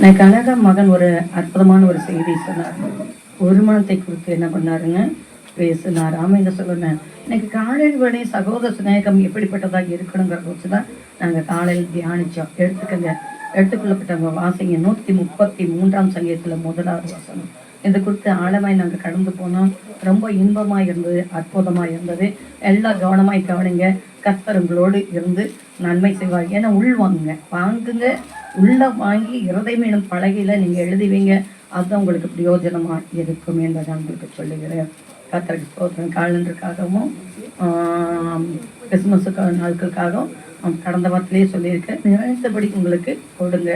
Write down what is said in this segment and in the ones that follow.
நான் கனக மகன் ஒரு அற்புதமான ஒரு செய்தி சொன்னார். ஒருமனத்தை குறித்து என்ன பண்ணாருங்க பேசினார். இதை சொல்லுவேன். இன்னைக்கு காலையில் வேலை சகோதர சிநேகம் எப்படிப்பட்டதாக இருக்கணுங்கிறத வச்சுதான் நாங்கள் காலையில் தியானிச்சோம். எடுத்துக்கொள்ளப்பட்டவங்க வாசிங்க 133ஆம் சங்கீதத்தில் 1வது வசனம். இதை குறித்து ஆழமாய் நாங்கள் கடந்து போனோம். ரொம்ப இன்பமாக இருந்தது, அற்புதமாக இருந்தது. எல்லாம் கவனமாய் கவனிங்க. கர்த்தர் உங்களோடு இருந்து நன்மை செய்வார். ஏன்னா வாங்குங்க, உள்ள வாங்கி இருதயம் பலகையில நீங்கள் எழுதுவீங்க. அதுதான் உங்களுக்கு பிரயோஜனமாக இருக்கும் என்பதை உங்களுக்கு சொல்லுகிறேன். கர்த்தருக்கு ஸ்தோத்திரம். காலண்டருக்காகவும் கிறிஸ்துமஸுக்கான நாட்களுக்காகவும் கடந்த வாரத்திலேயே சொல்லியிருக்கேன். நினைத்தபடி உங்களுக்கு கொடுங்க,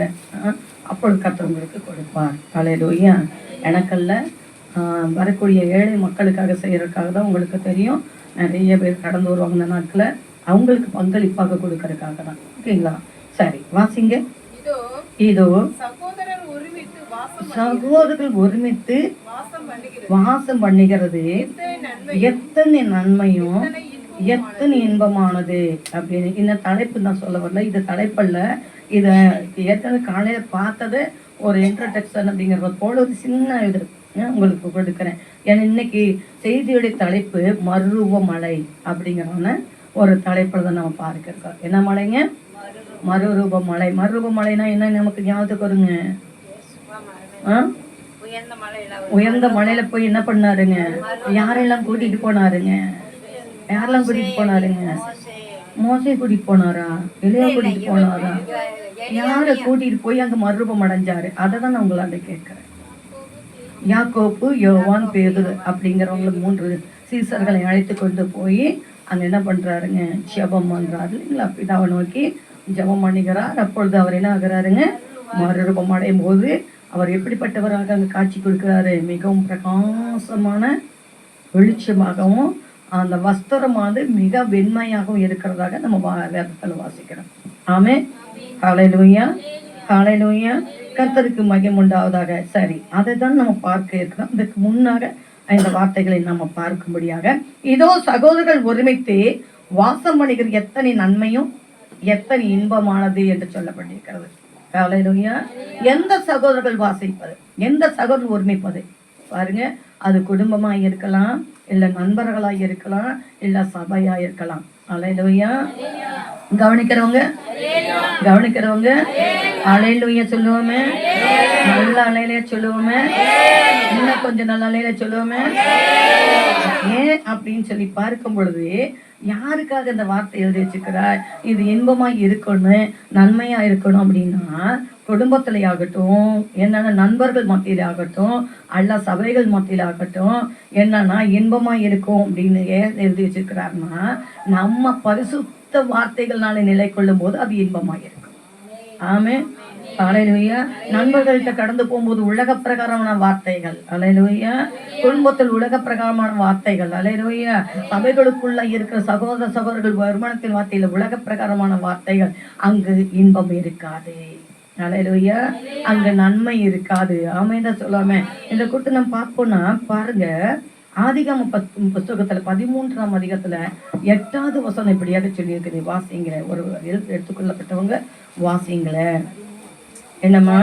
அப்பொழுது கர்த்தர் உங்களுக்கு கொடுப்பார். ஹல்லேலூயா. எனக்கல்ல, வரக்கூடிய ஏழை மக்களுக்காக செய்யறதுக்காக தான். உங்களுக்கு தெரியும், நிறைய பேர் கடந்து வருவாங்க இந்த நாட்களை, அவங்களுக்கு பங்களிப்பாக கொடுக்கறதுக்காக தான். ஓகேங்களா? சரி, வாசிங்க. இதோ சகோதரர்கள் ஒருமித்து வாசம் பண்ணுகிறது எத்தனை நன்மையும் எத்தனை இன்பமானது அப்படின்னு இந்த தலைப்பு நான் சொல்ல வரல. இது தலைப்பல்ல. இதை ஏற்கனவே காலையில பார்த்தது ஒரு இன்ட்ரோடக்ஷன் அப்படிங்கிறத போல ஒரு சின்ன இது உங்களுக்கு கொடுக்குறேன். ஏன்னா இன்னைக்கு செய்தியுடைய தலைப்பு மறுரூப மலை அப்படிங்கிறவன ஒரு தலைப்பில் தான் நம்ம பார்க்கிறோம். என்ன மலைங்க? மறுரூப மலை. மறுரூப மலைனா என்ன நமக்கு ஞாபகத்துக்கு வருங்க? உயர்ந்த மலையில போய் என்ன பண்ணாருங்க? யாரெல்லாம் கூட்டிட்டு போனாருங்க? யாரெல்லாம் கூட்டிட்டு போனாருங்க? மோசே கூட்டிட்டு போனாரா? எலியா கூட்டிட்டு போனாரா? யாரை கூட்டிட்டு போய் அங்க மறுரூபம் அடைஞ்சாரு? அதை தான் நான் உங்களாண்ட கேட்கிறேன். யாக்கோப்பு, யோவான், பேதுரு அப்படிங்கிறவங்க 3 சீசர்களை அழைத்து கொண்டு போய் அங்க என்ன பண்றாருங்க? ஜெபம் பண்றாரு இல்லைங்களா? பிதாவை நோக்கி ஜெபம் பண்ணுகிறார். அப்பொழுது அவர் என்ன ஆகிறாருங்க? மறுரூபம் அடையும் போது அவர் எப்படிப்பட்டவராக அங்கே காட்சி கொடுக்கிறாரு? மிகவும் பிரகாசமான வெளிச்சமாகவும் அந்த வஸ்திரமானது மிக வெண்மையாகவும் இருக்கிறதாக நம்ம வேதத்தில் வாசிக்கிறோம். ஆமே. ஹல்லேலூயா, ஹல்லேலூயா. கர்த்தருக்கு மகிமை உண்டாவதாக. சரி, அதை தான் நம்ம பார்க்க இருக்கிறோம். அதுக்கு முன்னாக இந்த வார்த்தைகளை நம்ம பார்க்கும்படியாக, இதோ சகோதரர்கள் ஒருமித்து வாசம் பண்ணுகிற எத்தனை நன்மையும் எத்தனை இன்பமானது என்று சொல்லப்பட்டிருக்கிறது. ஹல்லேலூயா. எந்த சகோதரர்கள் வாசிப்பது, எந்த சகோதரர்கள் ஒருமிப்பது பாருங்க. அது குடும்பமாக இருக்கலாம், இல்லை நண்பர்களாக இருக்கலாம், இல்லை சபையாக இருக்கலாம். ஹல்லேலூயா. கவனிக்கிறவங்க ஹல்லேலூயா சொல்லுவோமே. நல்ல அலையிலே சொல்லுவோமே. இன்னும் கொஞ்சம் நல்ல அலையில சொல்லுவோமே. ஏன் அப்படின்னு சொல்லி பார்க்கும் பொழுது, யாருக்காக இந்த வார்த்தை எழுதி வச்சுக்கிறார்? இது இன்பமா இருக்கணும், நன்மையா இருக்கணும் அப்படின்னா, குடும்பத்துல ஆகட்டும், என்னன்னா நண்பர்கள் மத்தியில ஆகட்டும், அல்ல சபைகள் மத்தியில ஆகட்டும், என்னன்னா இன்பமா இருக்கும் அப்படின்னு ஏன் எழுதி வச்சிருக்கிறாருன்னா, நம்ம பரிசுத்த வார்த்தைகள்னால நிலை கொள்ளும் போது அது இன்பமா இருக்கும். ஆமே. ஹல்லேலூயா. நண்பர்கள்ட்ட கடந்து போகும்போது உலக பிரகாரமான வார்த்தைகள். ஹல்லேலூயா. குடும்பத்தில் உலக பிரகாரமான வார்த்தைகள். ஹல்லேலூயா. சபைகளுக்குள்ள இருக்கிற சகோதரர்கள் வருமானத்தின் வார்த்தையில உலக பிரகாரமான வார்த்தைகள். அங்கு இன்பம் இருக்காது. ஹல்லேலூயா. அங்க நன்மை இருக்காது. ஆமைதான் சொல்லாம இதை கொடுத்து நம்ம பார்ப்போம்னா பாருங்க. ஆதிகாம புஸ்தகத்துல 13ஆம் அதிகாரத்துல 8வது வசனம் இப்படியாக சொல்லியிருக்குது. வாசிங்கள. ஒரு எடுத்துக்கொள்ளப்பட்டவங்க வாசிங்கள. என்னம்மா?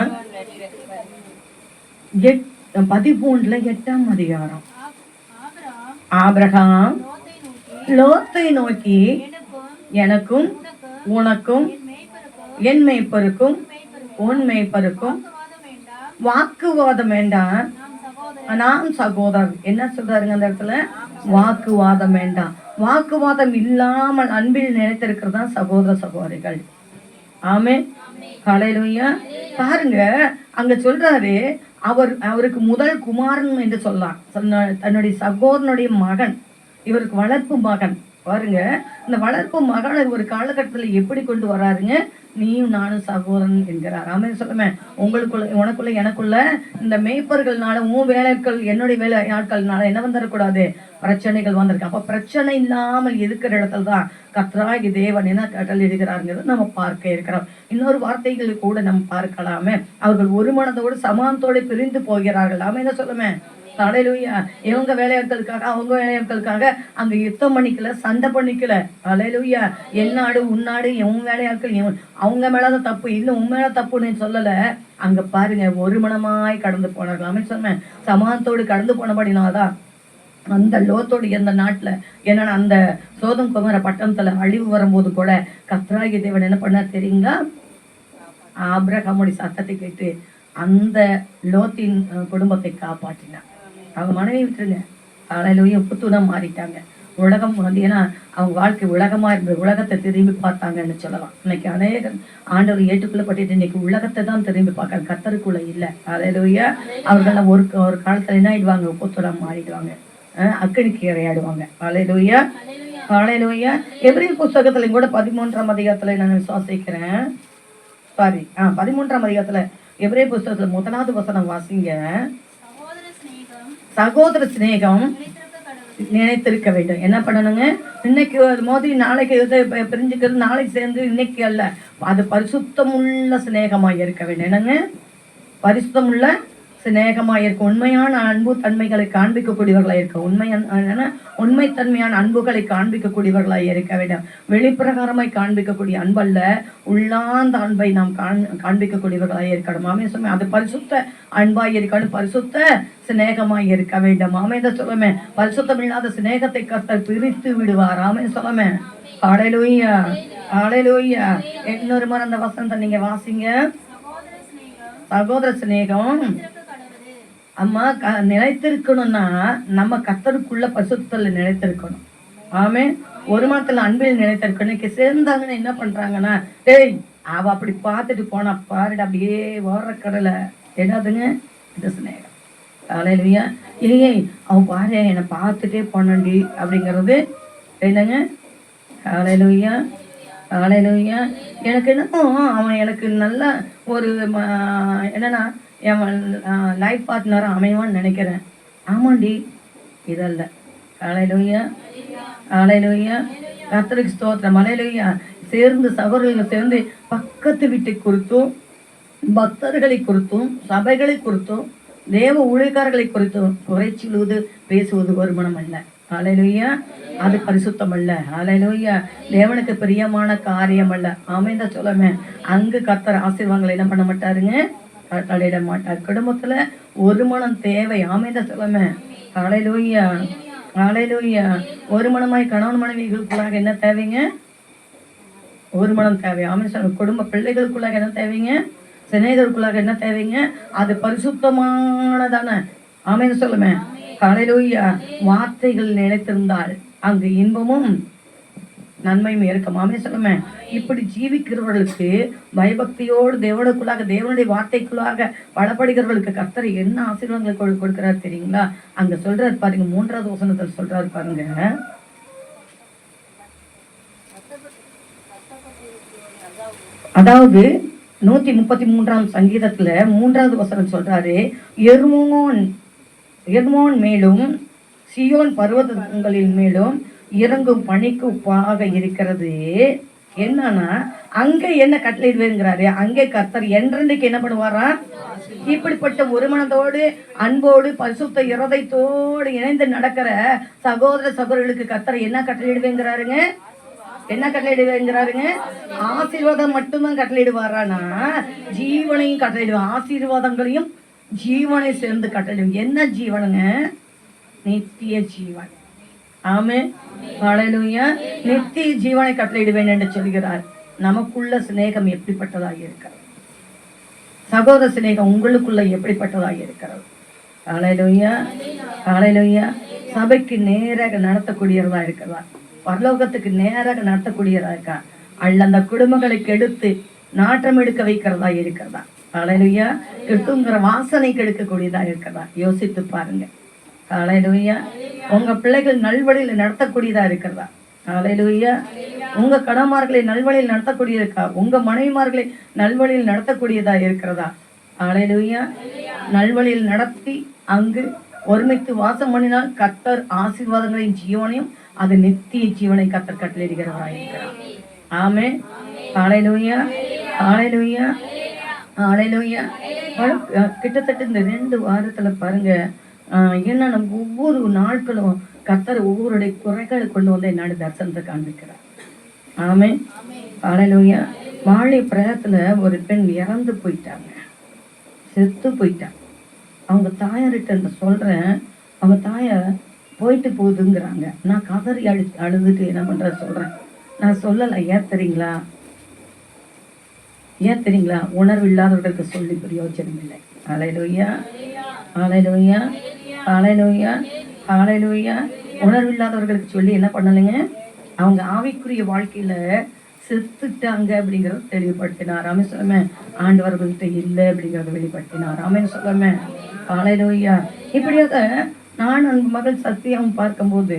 13ல 8ஆம் அதிகாரம். ஆபிரகாம் லோத்தை நோக்கி, எனக்கும் உனக்கும் என் மேய்ப்பருக்கும் உன் மேய்ப்பருக்கும் வாக்குவாதம் வேண்டாம், நாம் சகோதரர். என்ன சொல்றாருங்க அந்த இடத்துல? வாக்குவாதம் வேண்டாம். வாக்குவாதம் இல்லாமல் அன்பில் நினைத்திருக்கிறது தான் சகோதர சகோதரிகள். ஆமே. ஹல்லேலூயா. பாருங்க, அங்க சொல்றாரு, அவருக்கு முதல் குமாரன் என்று சொல்லலாம். தன்னுடைய சகோதரனுடைய மகன், இவருக்கு வளர்ப்பு மகன். பாருங்க, இந்த வளர்ப்பு மகனை ஒரு காலகட்டத்தில் எப்படி கொண்டு வராருங்க? நீயும் நானும் சகோதரன் என்கிறார். ஆமே சொல்லுமே. உனக்குள்ள எனக்குள்ள இந்த மேய்ப்பர்கள்னால, உன் வேலைகள் என்னுடைய வேலை ஆட்கள்னால என்ன வந்துடக்கூடாது? பிரச்சனைகள் வந்திருக்கு. அப்ப பிரச்சனை இல்லாமல் இருக்கிற இடத்துல தான் கர்த்தராகிய தேவன் என்ன கட்டளை இடுகிறாருங்கிறது நம்ம பார்க்க இருக்கிறோம். இன்னொரு வார்த்தைகள் கூட நம்ம பார்க்கலாமே. அவர்கள் ஒரு மனதோடு சமானத்தோடு பிரிந்து போகிறார்கள். ஆமே என்ன சொல்லுமே. ஹல்லேலூயா. இவங்க வேலையாட்களுக்காக அவங்க வேலையாட்களுக்காக அங்க யுத்தம் பண்ணிக்கல, சண்டை பண்ணிக்கல. ஹல்லேலூயா. என் நாடு உன் நாடு, உன் வேலையாட்கள் அவங்க மேலதான் தப்பு, இல்லை உன் மேல தப்புன்னு சொல்லல. அங்க பாருங்க ஒரு மனமாய் கடந்து போனார்கள். ஆமென் சொன்னேன். சமாதானத்தோடு கடந்து போனபடினால்தான் அந்த லோத்தோடு இருந்த நாட்டுல என்னன்னா அந்த சோதம் குமார பட்டணத்துல அழிவு வரும்போது கூட கர்த்தராகிய தேவன் என்ன பண்ணார் தெரியுங்களா? ஆபிரகாமுடைய சத்தத்தை கேட்டு அந்த லோத்தின் குடும்பத்தை காப்பாற்றினார். அவங்க மனைவி விட்டுருங்க, காலையிலேயே புத்துணம் மாறிட்டாங்க. உலகம் ஏன்னா அவங்க வாழ்க்கை உலகமா இருந்தது, உலகத்தை திரும்பி பார்த்தாங்கன்னு சொல்லலாம். இன்னைக்கு அநேக ஆண்டவர் ஏற்றுக்கொள்ளப்பட்டு இன்னைக்கு உலகத்தை தான் திரும்பி பார்க்க, கர்த்தருக்குள்ள இல்லை. காலையிலேயே அவர்கள் ஒரு காலத்துல என்ன ஆயிடுவாங்க, புத்துணம் மாறிடுவாங்க, அக்கடிக்கு இறையாடுவாங்க. காலையிலேயே காலையிலேயே எபிரேயர் புஸ்தகத்துலையும் கூட 13ஆம் அதிகாரத்துல நான் விசுவாசிக்கிறேன். சாரி 13ஆம் அதிகாரத்துல எபிரேயர் புஸ்தகத்துல 1வது வசனம் வாசிங்க. சகோதர சிநேகம் நினைத்திருக்க வேண்டும். என்ன பண்ணணுங்க? இன்னைக்கு மோதி நாளைக்கு பிரிஞ்சுக்கிறது, நாளைக்கு சேர்ந்து இன்னைக்கு அல்ல, அது பரிசுத்தமுள்ள சிநேகமாக இருக்க வேண்டும். என்னங்க? பரிசுத்தமுள்ள சிநேகமாக இருக்க, உண்மையான அன்பு தன்மைகளை காண்பிக்கக்கூடியவர்களாக இருக்க, உண்மைத்தன்மையான அன்புகளை காண்பிக்கக்கூடியவர்களாக இருக்க வேண்டும். வெளிப்பிரகாரமாய் காண்பிக்கக்கூடிய அன்பல்ல, உள்ளாந்த அன்பை நாம் காண்பிக்கக்கூடியவர்களாக இருக்கணும். ஆமென். அது பரிசுத்த அன்பாய் இருக்கணும், பரிசுத்த சிநேகமாய் இருக்க வேண்டும். ஆமென் சொல்லுமே. பரிசுத்தம் இல்லாத சிநேகத்தை கர்த்தர் பிரித்து விடுவார். ஆமென் சொல்லுமே. ஹல்லேலூயா ஹல்லேலூயா. இன்னொரு முறை அந்த வசனத்தை நீங்க வாசிங்க. சகோதர சிநேகம் அம்மா நிலைத்திருக்கணும்னா நம்ம கர்த்தருக்குள்ள பரிசுத்தத்துல நிலைத்திருக்கணும். ஆமே. ஒரு மாதத்துல அன்பில் நிலைத்திருக்கணும். சேர்ந்தாங்கன்னு என்ன பண்றாங்கன்னா, டேய் அவ அப்படி பார்த்துட்டு போனா பாருட அப்படியே ஓடுற கடலை என்னதுங்க, இந்த சிநேகம். காலையிலயா ஏய் அவன் பாரு என்னை பார்த்துட்டே போனண்டி அப்படிங்கிறது என்னங்க? காலையிலயா காலையிலயா. எனக்கு என்னமோ அவன் எனக்கு நல்ல ஒரு என்னன்னா என் லைஃப் பார்ட்னராக அமைவான்னு நினைக்கிறேன். ஆமாண்டி, இதல்ல. காலையிலூயா காலையிலூயா. கர்த்தருக்கு ஸ்தோத்திரம். மலையிலூயா. சேர்ந்து சகோதரர்கள் சேர்ந்து பக்கத்து வீட்டை குறித்தும், பக்தர்களை குறித்தும், சபைகளை குறித்தும், தேவ ஊழியக்காரர்களை குறித்தும் குறைச்சிலுவது பேசுவது ஒரு மனம் அல்ல. ஹல்லேலூயா. அது பரிசுத்தம் அல்ல. ஹல்லேலூயா. தேவனுக்கு பிரியமான காரியம் அல்ல. ஆமென் தான் சொல்லுமே. அங்கு கர்த்தர் ஆசீர்வாதங்களை என்ன பண்ண மாட்டாருங்க, கட்டளையிட மாட்டார். குடும்பத்துல ஒரு மனம் தேவை. ஆமென் தான் சொல்லுமே. ஹல்லேலூயா ஹல்லேலூயா. ஒரு மனமாய் கணவன் மனைவிகளுக்குள்ளாக என்ன தேவைங்க? ஒரு மனம் தேவை. ஆமென் சொல்லுங்க. குடும்ப பிள்ளைகளுக்குள்ளாக என்ன தேவைங்க? சிநேகருக்குள்ளாக என்ன தேவைங்க? அது பரிசுத்தமானதான. ஆமென் சொல்லுமே. ஹல்லேலூயா. வார்த்தைகள் நிலைத்திருந்தால் அங்கு இன்பமும் நன்மையும் இருக்கும். ஆமென் சொல்லுமே. இப்படி ஜீவிக்கிறவர்களுக்கு பயபக்தியோடு தேவனுக்குள்ளாக, தேவனுடைய வார்த்தைக்குள்ளாக பலப்படுகிறவர்களுக்கு கர்த்தர் என்ன ஆசீர்வாதங்களை கொடுக்கிறார் தெரியுங்களா? அங்க சொல்றாரு பாருங்க, 3வது வசனத்தில் சொல்றாரு பாருங்க. அதாவது 133ஆம் சங்கீதத்துல 3வது வசனம் சொல்றாரு, எர்மோன் மேலும் சியோன் பர்வதங்களின் மேலும் இறங்கும் பனிக்கு உப்பாக இருக்கிறது. என்னன்னா அங்க என்ன கட்டளையிடுவேங்கிறாரு. அங்கே கர்த்தர் என்றென்றைக்கு என்ன பண்ணுவாரா? இப்படிப்பட்ட ஒரு மனதோடு அன்போடு பரிசுத்த இருதயத்தோடு இணைந்து நடக்கிற சகோதர சகோதரர்களுக்கு கர்த்தர் என்ன கட்டளையிடுவேங்கிறாருங்க? என்ன கட்டளையிடுவேங்கிறாருங்க? ஆசீர்வாதம் மட்டும்தான் கட்டளையிடுவாரானா, ஜீவனையும் கட்டளையிடுவார். ஆசீர்வாதங்களையும் ஜீவனை சேர்ந்து கட்டளையிடும். என்ன ஜீவனுங்க? நித்திய ஜீவன். ஆமென். ஹல்லேலூயா. நித்திய ஜீவனை கட்டளையிடுவேன் என்று சொல்கிறார். நமக்குள்ள சிநேகம் எப்படிப்பட்டதாக இருக்கிறது? சகோதர சிநேகம் உங்களுக்குள்ள எப்படிப்பட்டதாக இருக்கிறது? ஹல்லேலூயா ஹல்லேலூயா. சபைக்கு நேராக நடத்தக்கூடியதா இருக்கிறதா? பரலோகத்துக்கு நேராக நடத்தக்கூடியதா இருக்கா? அல்ல அந்த குடும்பங்களை கெடுத்து நாற்றம் எடுக்க வைக்கிறதா இருக்கிறதா? ஹல்லேலூயா. கெட்டுங்கிற வாசனை கெடுக்கக்கூடியதா இருக்கிறதா? யோசித்து பாருங்க. ஹல்லேலூயா. உங்க பிள்ளைகள் நல்வழியில் நடத்தக்கூடியதா இருக்கிறதா? ஹல்லேலூயா. உங்க கணவன்மார்களை நல்வழியில் நடத்தக்கூடிய இருக்கா? உங்க மனைவிமார்களை நல்வழியில் நடத்தக்கூடியதா இருக்கிறதா? ஹல்லேலூயா. நல்வழியில் நடத்தி அங்கு ஒருமித்து வாசம் பண்ணினால் கர்த்தர் ஆசீர்வாதங்களின் ஜீவனையும் அது நித்திய ஜீவனை கர்த்தர் கட்டளையிடுகிறவரா இருக்கிறார். ஆமென். ஹல்லேலூயா ஹல்லேலூயா ஹல்லேலூயா. கிட்டத்தட்ட இந்த 2 வாரத்துல பாருங்க, ஏன்னா நம்ம ஒவ்வொரு நாட்களும் கர்த்தர் ஒவ்வொருடைய குறைகளை கொண்டு வந்து என்னோட தரிசனத்தை காண்பிக்கிறார். ஆமென். ஹல்லேலூயா. வாழை பிரயத்துல ஒரு பெண் இறந்து போயிட்டாங்க. செத்து போயிட்டான். அவங்க தாயார்கிட்ட சொல்றேன், அவங்க தாய போயிட்டு போகுதுங்கிறாங்க. நான் கதறி அழுதுட்டு என்ன பண்ற சொல்றேன். நான் சொல்லலை. ஏன் தெரியுங்களா? உணர்வு இல்லாதவர்களுக்கு சொல்லி பிரயோஜனம் இல்லை. ஹல்லேலூயா, ஹல்லேலூயா, ஹல்லேலூயா, ஹல்லேலூயா. உணர்வு இல்லாதவர்களுக்கு சொல்லி என்ன பண்ணலைங்க, அவங்க ஆவிக்குரிய வாழ்க்கையில செத்துட்டாங்க அப்படிங்கிறத தெளிவுபடுத்தினார். ஆமென் சொல்லுமே. ஆண்டவர்கள்ட்ட இல்லை அப்படிங்கிறத வெளிப்படுத்தினார். ஆமென் சொல்லுமே. ஹல்லேலூயா. இப்படியாக நான் அந்த மகள் சத்தியம் பார்க்கும்போது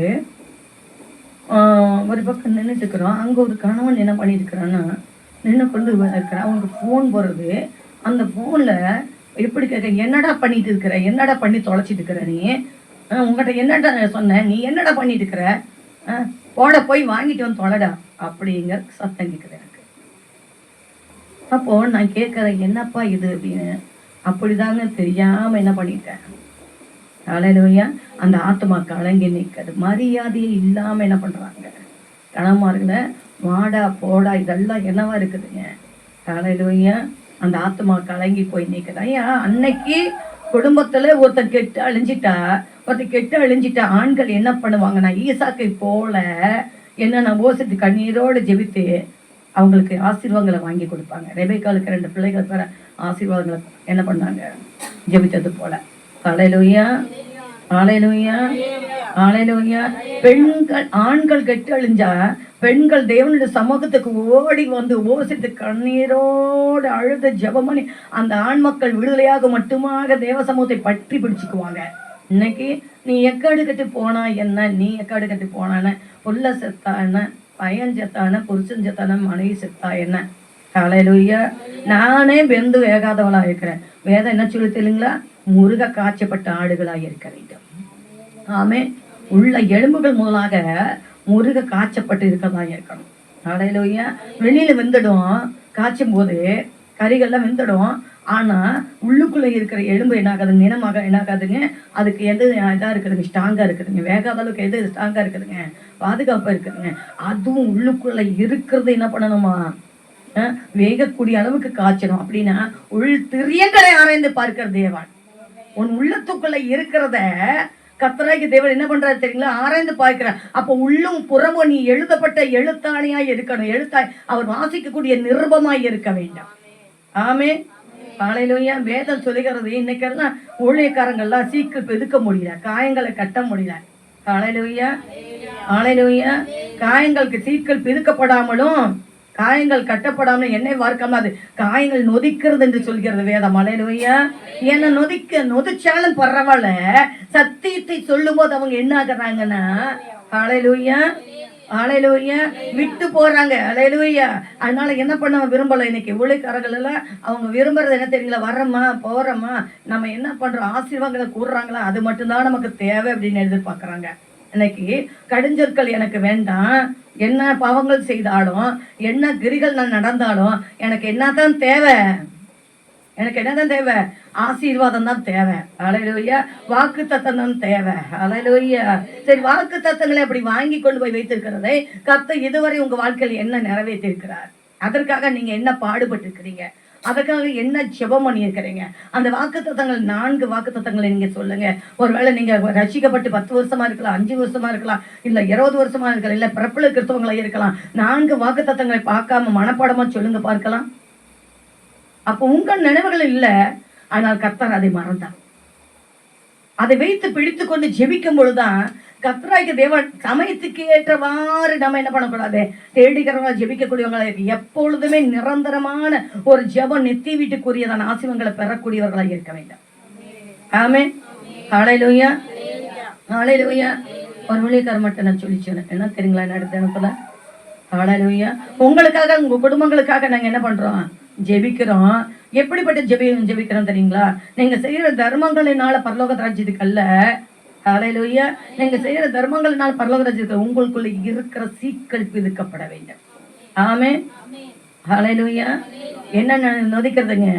ஒரு பக்கம் நின்றுட்டு இருக்கிறோம். அங்கே ஒரு கணவன் என்ன பண்ணியிருக்கிறான்னா நின்று கொண்டு இருக்கிறான். அவனுக்கு ஃபோன் போடுறது. அந்த ஃபோனில் எப்படி கேட்க, என்னடா பண்ணிட்டு இருக்கிற, என்னடா பண்ணி தொலைச்சிட்டு இருக்கிற நீ, உங்கள்கிட்ட என்னடா சொன்னேன், நீ என்னடா பண்ணிட்டு இருக்கிற, போய் வாங்கிட்டு வந்து தொலைடா அப்படிங்கிற சத்தம் கேட்குது எனக்கு. அப்போ நான் கேட்குறேன், என்னப்பா இது அப்படின்னு. அப்படிதாங்க தெரியாமல் என்ன பண்ணிட்டேன். ஹல்லேலூயா. அந்த ஆத்மா கலங்கி நிற்கிறது. மரியாதையே இல்லாமல் என்ன பண்ணுறாங்க கணவன்மார்களை, வாடா போடா இதெல்லாம் என்னவா இருக்குதுங்க. ஹல்லேலூயா. அந்த ஆத்மா கலங்கி போய் நிற்குது. ஐயா, அன்னைக்கு குடும்பத்துல ஒருத்தர் கெட்டு அழிஞ்சிட்டா ஆண்கள் என்ன பண்ணுவாங்கன்னா, ஈசாக்கை போல என்னென்ன ஓசித்து கண்ணீரோடு ஜெபித்து அவங்களுக்கு ஆசீர்வாதங்களை வாங்கி கொடுப்பாங்க. ரெபேக்காளுக்கு 2 பிள்ளைகள் பெற ஆசீர்வாதங்களை என்ன பண்ணாங்க, ஜெபித்தது போல. ஹல்லேலூயா, ஹல்லேலூயா, ஹல்லேலூயா. ஆண்கள் கெட்டு அழிஞ்சா பெண்கள் தேவனுடைய சமூகத்துக்கு ஓடி வந்து ஓசித்து கண்ணீரோடு அழுத ஜெபம் பண்ணி அந்த ஆண் மக்கள் விடுதலையாக மட்டுமாக தேவ சமூகத்தை பற்றி பிடிச்சுக்குவாங்க. இன்னைக்கு நீ எக்காடு கட்டி போனா என்ன, நீ எக்காடு கட்டி போனான, புள்ள செத்தா என்ன, பையன் செத்தான, புருஷன் செத்தான, மனைவி செத்தா என்ன. ஹல்லேலூயா. நானே வெந்து வேகாதவளா இருக்கிறேன். வேதம் என்ன சொல்லி தெரியுங்களா, முருக காய்ச்சப்பட்ட ஆடுகளாக இருக்க வேண்டும். ஆமே. உள்ள எலும்புகள் முதலாக முருக காய்ச்சப்பட்டு இருக்கதா இருக்கணும். ஹல்லேலூயா. வெளியில வெந்துடும், காய்ச்சும் போது கறிகள்லாம் வெந்துடும். ஆனா உள்ளுக்குள்ள இருக்கிற எலும்பு என்ன ஆகாதுங்க, இனமாக என்ன ஆகாதுங்க, அதுக்கு எது இதா இருக்குதுங்க, ஸ்ட்ராங்கா இருக்குதுங்க. வேகாத அளவுக்கு எது ஸ்ட்ராங்கா இருக்குதுங்க, பாதுகாப்பா இருக்குதுங்க. அதுவும் உள்ளுக்குள்ள இருக்கிறது என்ன பண்ணணுமா, வேகக்கூடிய அளவுக்கு காய்ச்சணும். அப்படின்னா உள் திரியங்களை ஆராய்ந்து பார்க்கிற தேவன் உன் உள்ளத்துக்குள்ள இருக்கிறத கர்த்தராகிய தேவன் என்ன பண்றாரு தெரியுங்களா, ஆராய்ந்து பார்க்கிறார். அப்போ உள்ளும் புறமும் நீ எழுதப்பட்ட எழுத்தாணியாய் இருக்கணும். எழுத்தாய் அவர் வாசிக்கக்கூடிய நிருபமாய் இருக்க வேண்டாம். ஆமே. ஹல்லேலூயா. வேதம் சொல்லுகிறது, இன்னைக்கெல்லாம் ஊழியக்காரங்கள்லாம் சீக்கிரம் பெதுக்க முடியல, காயங்களை கட்ட முடியல. ஹல்லேலூயா, ஹல்லேலூயா. காயங்களுக்கு சீக்கிரம் பெதுக்கப்படாமலும் காயங்கள் கட்டப்படாமல் என்னை வார்க்காம அது காயங்கள் நொதிக்கிறது என்று சொல்கிறது வேதம். ஹல்லேலூயா. ஏன்னா நொதிச்சாலும் பரவாயில்ல, சத்தியத்தை சொல்லும் போது அவங்க என்ன ஆகுறாங்கன்னா, ஹல்லேலூயா, ஹல்லேலூயா, விட்டு போறாங்க. ஹல்லேலூயா. அதனால என்ன பண்ண விரும்பல. இன்னைக்கு ஊழியக்காரர்கள் எல்லாம் அவங்க விரும்புறது என்ன தெரியுங்களா, வர்றோமா போறோமா, நம்ம என்ன பண்றோம், ஆசீர்வாதங்களை கூடுறாங்களா, அது மட்டும்தான் நமக்கு தேவை அப்படின்னு எதிர்பார்க்கறாங்க. இன்னைக்கு கடிஞ்சொற்கள் எனக்கு வேண்டாம், என்ன பாவங்கள் செய்தாலும் என்ன கிரிகள் நான் நடந்தாலும் எனக்கு என்னதான் தேவை, எனக்கு என்னதான் தேவை, ஆசீர்வாதம் தான் தேவை. ஹல்லேலூயா. வாக்கு தத்தம் தான் தேவை. ஹல்லேலூயா. சரி, வாக்கு தத்தங்களை அப்படி வாங்கி கொண்டு போய் வைத்திருக்கிறதை கர்த்தர் இதுவரை உங்க வாழ்க்கையில் என்ன நிறைவேற்றிருக்கிறார், அதற்காக நீங்க என்ன பாடுபட்டு இருக்கிறீங்க, அதுக்காக என்ன ஜெபம் பண்ணி இருக்கிறீங்க, அந்த வாக்குத்தத்தங்கள் 4 வாக்குத்தத்தங்களை நீங்க சொல்லுங்க. ஒருவேளை நீங்க ரட்சிக்கப்பட்டு 10 வருஷமா இருக்கலாம், 5 வருஷமா இருக்கலாம், இல்ல 20 வருஷமா இருக்கலாம், இல்ல பிரபல கிறிஸ்தவங்களா இருக்கலாம். 4 வாக்குத்தத்தங்களை பார்க்காம மனப்பாடமா சொல்லுங்க பார்க்கலாம். அப்போ உங்க நினைவுகள் இல்ல, ஆனால் கர்த்தர் அதை மறந்தார். அதை வைத்து பிடித்து கொண்டு ஜெபிக்கும் பொழுதுதான் கர்த்தராகிய தேவன் சமயத்துக்கு ஏற்றவாறு நம்ம என்ன பண்ணக்கூடாது, தேடிக்கிறவங்க ஜெபிக்கக்கூடியவங்களா இருக்கு. எப்பொழுதுமே நிரந்தரமான ஒரு ஜெபம் நெத்தி வீட்டுக்குரியதான ஆசீர்வாதங்களை பெறக்கூடியவர்களாக இருக்க வேண்டும். ஆமே. ஹல்லேலூயா, ஹல்லேலூயா. ஒரு ஊழியக்கார மட்டும் நான் சொல்லிச்சேன் என்ன தெரியுங்களா, அடுத்த இடத்துல ஹல்லேலூயா. உங்களுக்காக உங்க குடும்பங்களுக்காக நாங்க என்ன பண்றோம், ஜெபிக்கிறோம். எப்படிப்பட்ட ஜெபிக்கிறோம் தெரியுங்களா, நீங்க செய்யற தர்மங்களினால பரலோக ராஜ்யத்துக்கு அல்ல. ஹல்லேலூயா. நீங்க செய்யற தர்மங்களினால் பரலோக ராஜ்யத்துக்கு உங்களுக்குள்ள இருக்கிற சீக்கள் பிதுக்கப்பட வேண்டும். ஆமே. ஹல்லேலூயா. என்ன நொதிக்கிறதுங்க,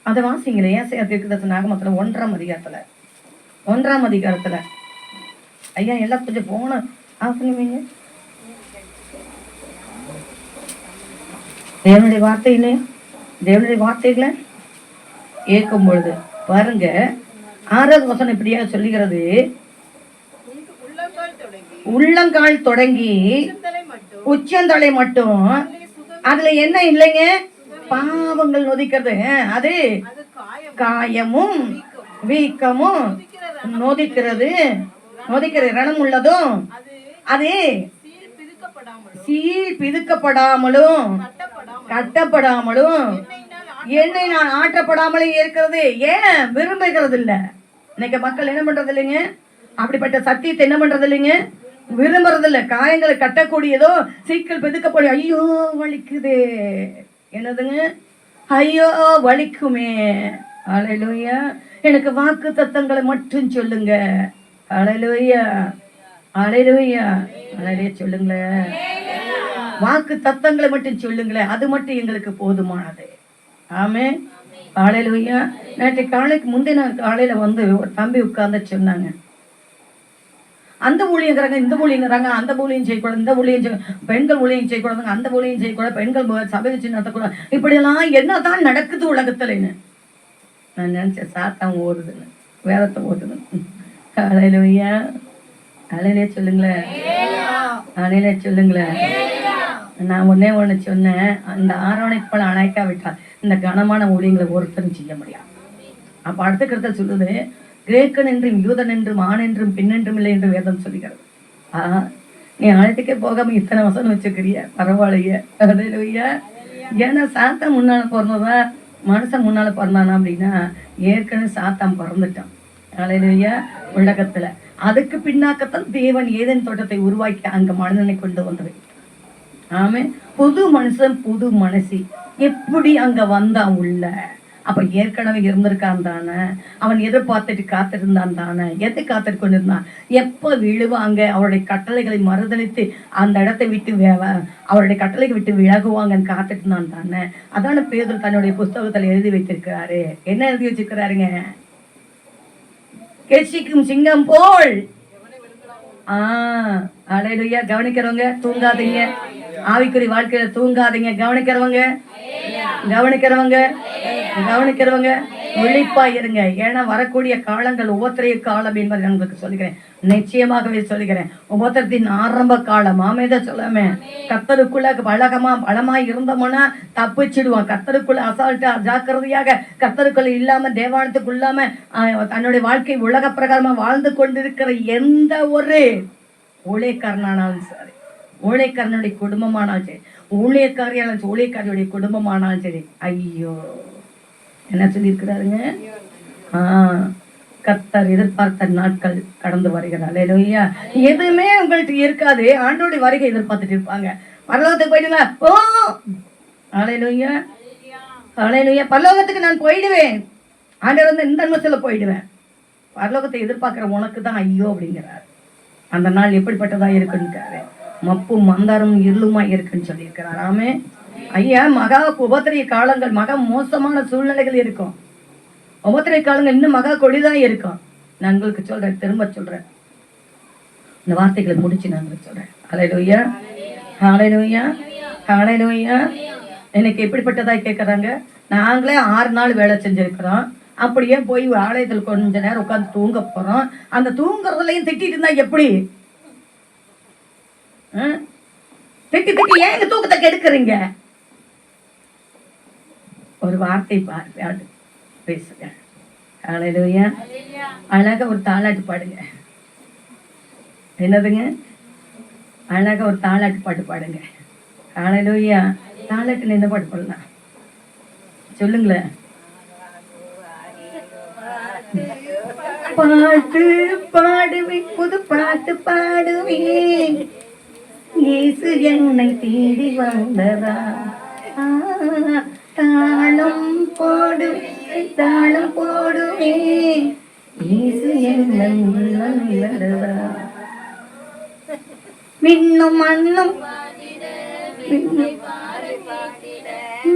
அதை வாசிங்களே. ஏசாயா தீர்க்கதரிசி நாகமத்துல 1ஆம் அதிகாரத்துல ஐயா எல்லாம் கொஞ்சம் போன ஆஃப் பண்ணுவீங்க. தேவனுடைய வார்த்தையிலே, தேவனுடைய வார்த்தைகளை கேட்கும் பொழுது பாருங்க, 6வது வசனம் இப்படியா சொல்லுகிறது, உள்ளங்கால் தொடங்கி உச்சந்தலை மட்டும் அதுல என்ன இல்லைங்க, பாவங்கள் நொதிக்கிறது. அது காயமும் வீக்கமும் நொதிக்கிறது, நொதிக்கிற ரணம் உள்ளதும், அது சீல் பிதுக்கப்படாமலும் கட்டப்படாமலும் என்னை நான் ஆற்றப்படாமலே இருக்கிறது. ஏன் விரும்புகிறது இல்ல? இன்னைக்கு மக்கள் என்ன பண்றது இல்லைங்க, அப்படிப்பட்ட சத்தியத்தை என்ன பண்றது இல்லைங்க, விரும்புறது இல்ல. காயங்களை கட்டக்கூடியதோ சீக்கிரம் பிதுக்கப்படும். ஐயோ வலிக்குது, என்னதுங்க, ஐயோ வலிக்குமே. ஹல்லேலூயா. எனக்கு வாக்கு தத்தங்களை மட்டும் சொல்லுங்க. ஹல்லேலூயா, ஹல்லேலூயா, ஹல்லேலூயா சொல்லுங்களேன். வாக்கு தத்தங்களை மட்டும் சொல்லுங்களேன், அது மட்டும் எங்களுக்கு போதுமானது. ஆமென், ஹல்லேலூயா. நேற்று காலைக்கு முந்தின காலையில வந்து ஒரு தம்பி உட்கார்ந்து சொன்னாங்க, அந்த ஊழியங்கிறாங்க, இந்த ஊழியங்கிறாங்க, அந்த ஊழியம் செய்யக்கூடாது, இந்த ஊழியம் செய்ய, பெண்கள் ஊழியம் செய்யக்கூடாதுங்க, அந்த ஊழியம் செய்யக்கூடாது, பெண்கள் சபை வச்சு நடத்தக்கூடாது, இப்படியெல்லாம் என்னதான் நடக்குது உலகத்துலன்னு நான் நினைச்சேன். சாத்தான் ஓடுதுன்னு, வேதத்தை ஓடுதுன்னு. ஹல்லேலூயா, ஹல்லேலூயா சொல்லுங்களேன், ஹல்லேலூயா சொல்லுங்களேன். நான் ஒன்னே ஒன்று சொன்னேன், அந்த ஆரோனைப்போல அணைக்கா விட்டால் இந்த கனமான ஊழியங்களை ஒருத்தரும் செய்ய முடியாது. அப்ப அடுத்த கருத்தை சொல்லுது, கிரேக்கன் என்றும் யூதன் என்றும் ஆண் என்றும் பெண் என்றும் இல்லை என்று வேதம் சொல்லுகிறது. நீ ஆழத்துக்கே போகாம இத்தனை வசனம் வச்சுக்கிறிய, பரவாயில்லைய. ஹல்லேலூயா. ஏன்னா சாத்தான் முன்னால பிறந்ததா மனுஷன் முன்னால பிறந்தானா அப்படின்னா ஏற்கனவே சாத்தான் பிறந்துட்டான். ஹல்லேலூயா. உலகத்துல அதுக்கு பின்னாக்கத்தான் தேவன் ஏதேன் தோட்டத்தை உருவாக்கி அங்க மனிதனை கொண்டு வந்தது. ஆமே, புது மனுஷன் புது மனசி எப்படி அங்க வந்தான் உள்ள? அப்ப ஏற்கனவே இருந்திருக்கான் தானே, அவன் எதிர்பார்த்துட்டு காத்திருந்தான் தானே. எதை காத்துட்டு கொண்டிருந்தான்? எப்ப விழுவாங்க, அவருடைய கட்டளைகளை மறுதளித்து அந்த இடத்தை விட்டு அவருடைய கட்டளைகளை விட்டு விலகுவாங்கன்னு காத்துட்டு இருந்தான் தானே. அதான பேதுரு தன்னுடைய புஸ்தகத்துல எழுதி வைத்திருக்கிறாரு. என்ன எழுதி வச்சிருக்கிறாருங்க? கெச்சிக்கும் சிங்கம் போல். ஹல்லேலூயா. கவனிக்கிறவங்க தூங்காதீங்க, ஆவிக்குரிய வாழ்க்கையில தூங்காதீங்க. கவனிக்கிறவங்க கவனிக்கிறவங்க விழிப்பா இருங்க. ஏன்னா வரக்கூடிய காலங்கள் உபத்திரைய காலம் என்பதை நான் உங்களுக்கு சொல்லுகிறேன், நிச்சயமாகவே சொல்லுகிறேன். உபத்திரத்தின் ஆரம்ப காலம். ஆமேதான் சொல்லாம கர்த்தருக்குள்ள பலமாய் இருந்தோம்னா தப்பிச்சிடுவான். கர்த்தருக்குள்ள அசால்ட்டா ஜாக்கிரதையாக கர்த்தருக்குள்ள இல்லாம தேவாலயத்துக்குள்ளாம தன்னுடைய வாழ்க்கை உலக பிரகாரமா வாழ்ந்து கொண்டிருக்கிற எந்த ஒரு ஊழியக்காரனானாலும் சரி, ஊழியக்காரனுடைய குடும்பமானாலும் சரி, ஊழியக்காரியாலும் ஊழியக்காரியுடைய குடும்பமானாலும் சரி, ஐயோ என்ன சொல்லியிருக்கிறாருங்க? கர்த்தர் எதிர்பார்த்த நாட்கள் கடந்து வருகிறார். ஹல்லேலூயா. எதுவுமே உங்கள்கிட்ட இருக்காது, ஆண்டோடைய வருகை எதிர்பார்த்துட்டு இருப்பாங்க. பரலோகத்துக்கு போயிடுங்க. ஓ ஹல்லேலூயா, ஹல்லேலூயா. பரலோகத்துக்கு நான் போயிடுவேன், ஆண்டவர் வந்து இந்த நிமிஷத்துல போயிடுவேன். பரலோகத்தை எதிர்பார்க்கிற உனக்கு தான் ஐயோ அப்படிங்கிறார். அந்த நாள் எப்படிப்பட்டதா இருக்குன்னு மப்பும் மந்தாரும் இருளுமா இருக்குன்னு சொல்லியிருக்கிறார். ஆமே ஐயா. மகா உபத்திரிய காலங்கள், மகா மோசமான சூழ்நிலைகள் இருக்கும். உபத்திரிய காலங்கள் இன்னும் மகா கொடிதான் இருக்கும். நான் உங்களுக்கு சொல்றேன், திரும்ப சொல்றேன், இந்த வார்த்தைகளை முடிச்சு நான் உங்களுக்கு சொல்றேன். ஹல்லேலூயா, ஹல்லேலூயா, ஹல்லேலூயா. எனக்கு எப்படிப்பட்டதா கேட்கறாங்க? நாங்களே 6 நாள் வேலை செஞ்சிருக்கிறோம், அப்படியே போய் ஆலயத்தில் கொஞ்ச நேரம் உட்காந்து தூங்க போறோம். அந்த தூங்குறதுலையும் திட்டிட்டு இருந்தா எப்படி? திட்டி ஏன் எங்க தூக்கத்தை கெடுக்குறீங்க? ஒரு வார்த்தை பாரு பேசுங்க. ஹல்லேலூயா. அழகா ஒரு தாலாட்டு பாடுங்க. என்னதுங்க? அழகா ஒரு தாலாட்டு பாட்டு பாடுங்க. ஹல்லேலூயா. தாலாட்டுன்னு என்ன பாட்டு பாடலாம் சொல்லுங்களேன்? பாட்டு பாடுவேன், புது பாட்டு பாடுவேன், இயேசு என்னை தேடி வந்ததா. தாளம் போடுவேன், தாளம் போடுவேன், இயேசு என்னை உள்ளதா. மின்னும் மண்ணும்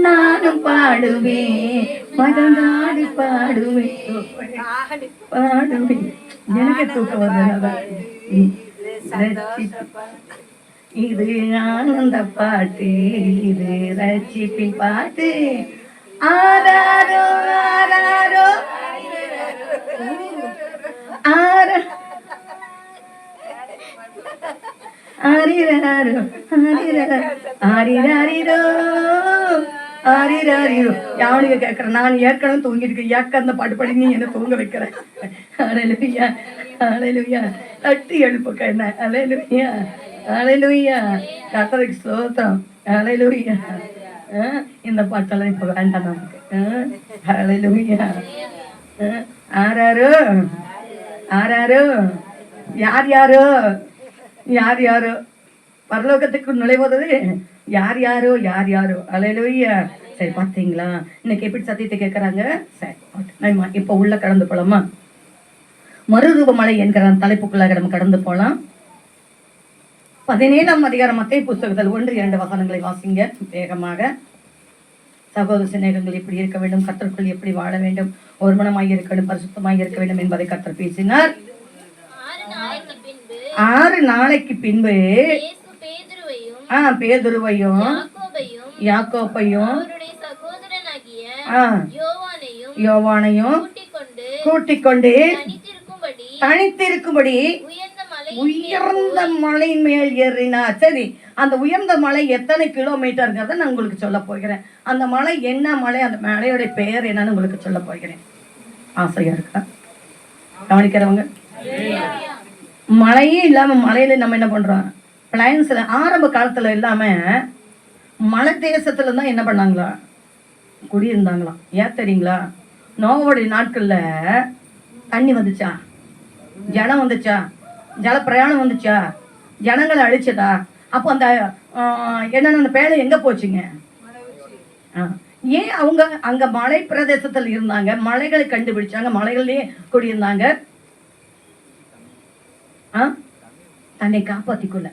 நானும் பாடுவேன், மகனாடி பாடுவேன், பாடுவேன். எனக்கு தூக்கம் வந்தது. இது ஆனந்த பாட்டு, இது ரட்சிப்பின் பாட்டு. ஆராரோ ஆராரோ ஆரிராரோ ஆரிராரிரோ ஆரிராரிரோ. யாவனுக்கு கேட்கறேன், நான் ஏற்கனவே தூங்கிட்டு ஏக்க அந்த பாட்டு பாடி நீ என்ன தூங்க வைக்கிறேன். ஹல்லேலூயா ஹல்லேலூயா. தட்டி எழுப்புக்க என்ன. ஹல்லேலூயா ஹல்லேலூயா. கர்த்தருக்கு ஸ்தோத்திரம். ஹல்லேலூயா. இந்த பாட்டெல்லாம் இப்ப வேண்டாம் நமக்கு. ஹல்லேலூயா. ஆராரோ ஆராரோ யார் யாரோ யார் யாரோ பரலோகத்துக்கு நுழைவது யார் யாரோ யார் யாரோ. ஹல்லேலூயா. சரி, பார்த்தீங்களா இன்னைக்கு எப்படி சத்தியத்தை கேட்கறாங்க. சரி, நம்ம இப்ப உள்ள கடந்து போலாமா? மறுரூபமலை என்கிற தலைப்புக்குள்ளாக நம்ம கடந்து போலாம். 17ஆம் அதிகாரம் மத்தேயு புத்தகத்தில் 1-2 வசனங்களை வாசிங்க வேகமாக. சகோதர சிநேகங்கள் எப்படி இருக்க வேண்டும், கர்த்தருக்குள் எப்படி வாழ வேண்டும், ஒரு மனமாய் இருக்கணும், பரிசுத்தமாய் இருக்க வேண்டும் என்பதை கர்த்தர் பேசினார். 6 நாளைக்கு பின்பு பேதுருவையும் யாக்கோபையும் யோவானையும் கூட்டிக் கொண்டு தனித்திருக்கும்படி உயர்ந்த மலை மேல் ஏறினார். சரி, அந்த உயர்ந்த மலை எத்தனை கிலோமீட்டருங்கிறத நான் உங்களுக்கு சொல்ல போகிறேன். அந்த மலை என்ன மலை, அந்த மலையோட பெயர் என்னன்னு உங்களுக்கு சொல்ல போகிறேன். ஆசையா இருக்கா? கவனிக்கிறவங்க. மழையே இல்லாம மலையில நம்ம என்ன பண்றோம்? பிளைன்ஸ்ல ஆரம்ப காலத்துல இல்லாம மலை தேசத்துல தான் என்ன பண்ணாங்களா, குடியிருந்தாங்களாம். ஏன் தெரியுங்களா? நோவோடைய நாட்கள்ல தண்ணி வந்துச்சா, ஜனம் வந்துச்சா, ஜல பிரயாணம் வந்துச்சா, ஜனங்களை அழிச்சதா? அப்போ அந்த என்னென்ன அந்த பேழை எங்க போச்சுங்க? ஏன் அவங்க அங்க மலை பிரதேசத்தில் இருந்தாங்க, மலைகளை கண்டுபிடிச்சாங்க, மலைகளிலேயே குடியிருந்தாங்க. தன்னை காப்பாத்திக்கொள்ள.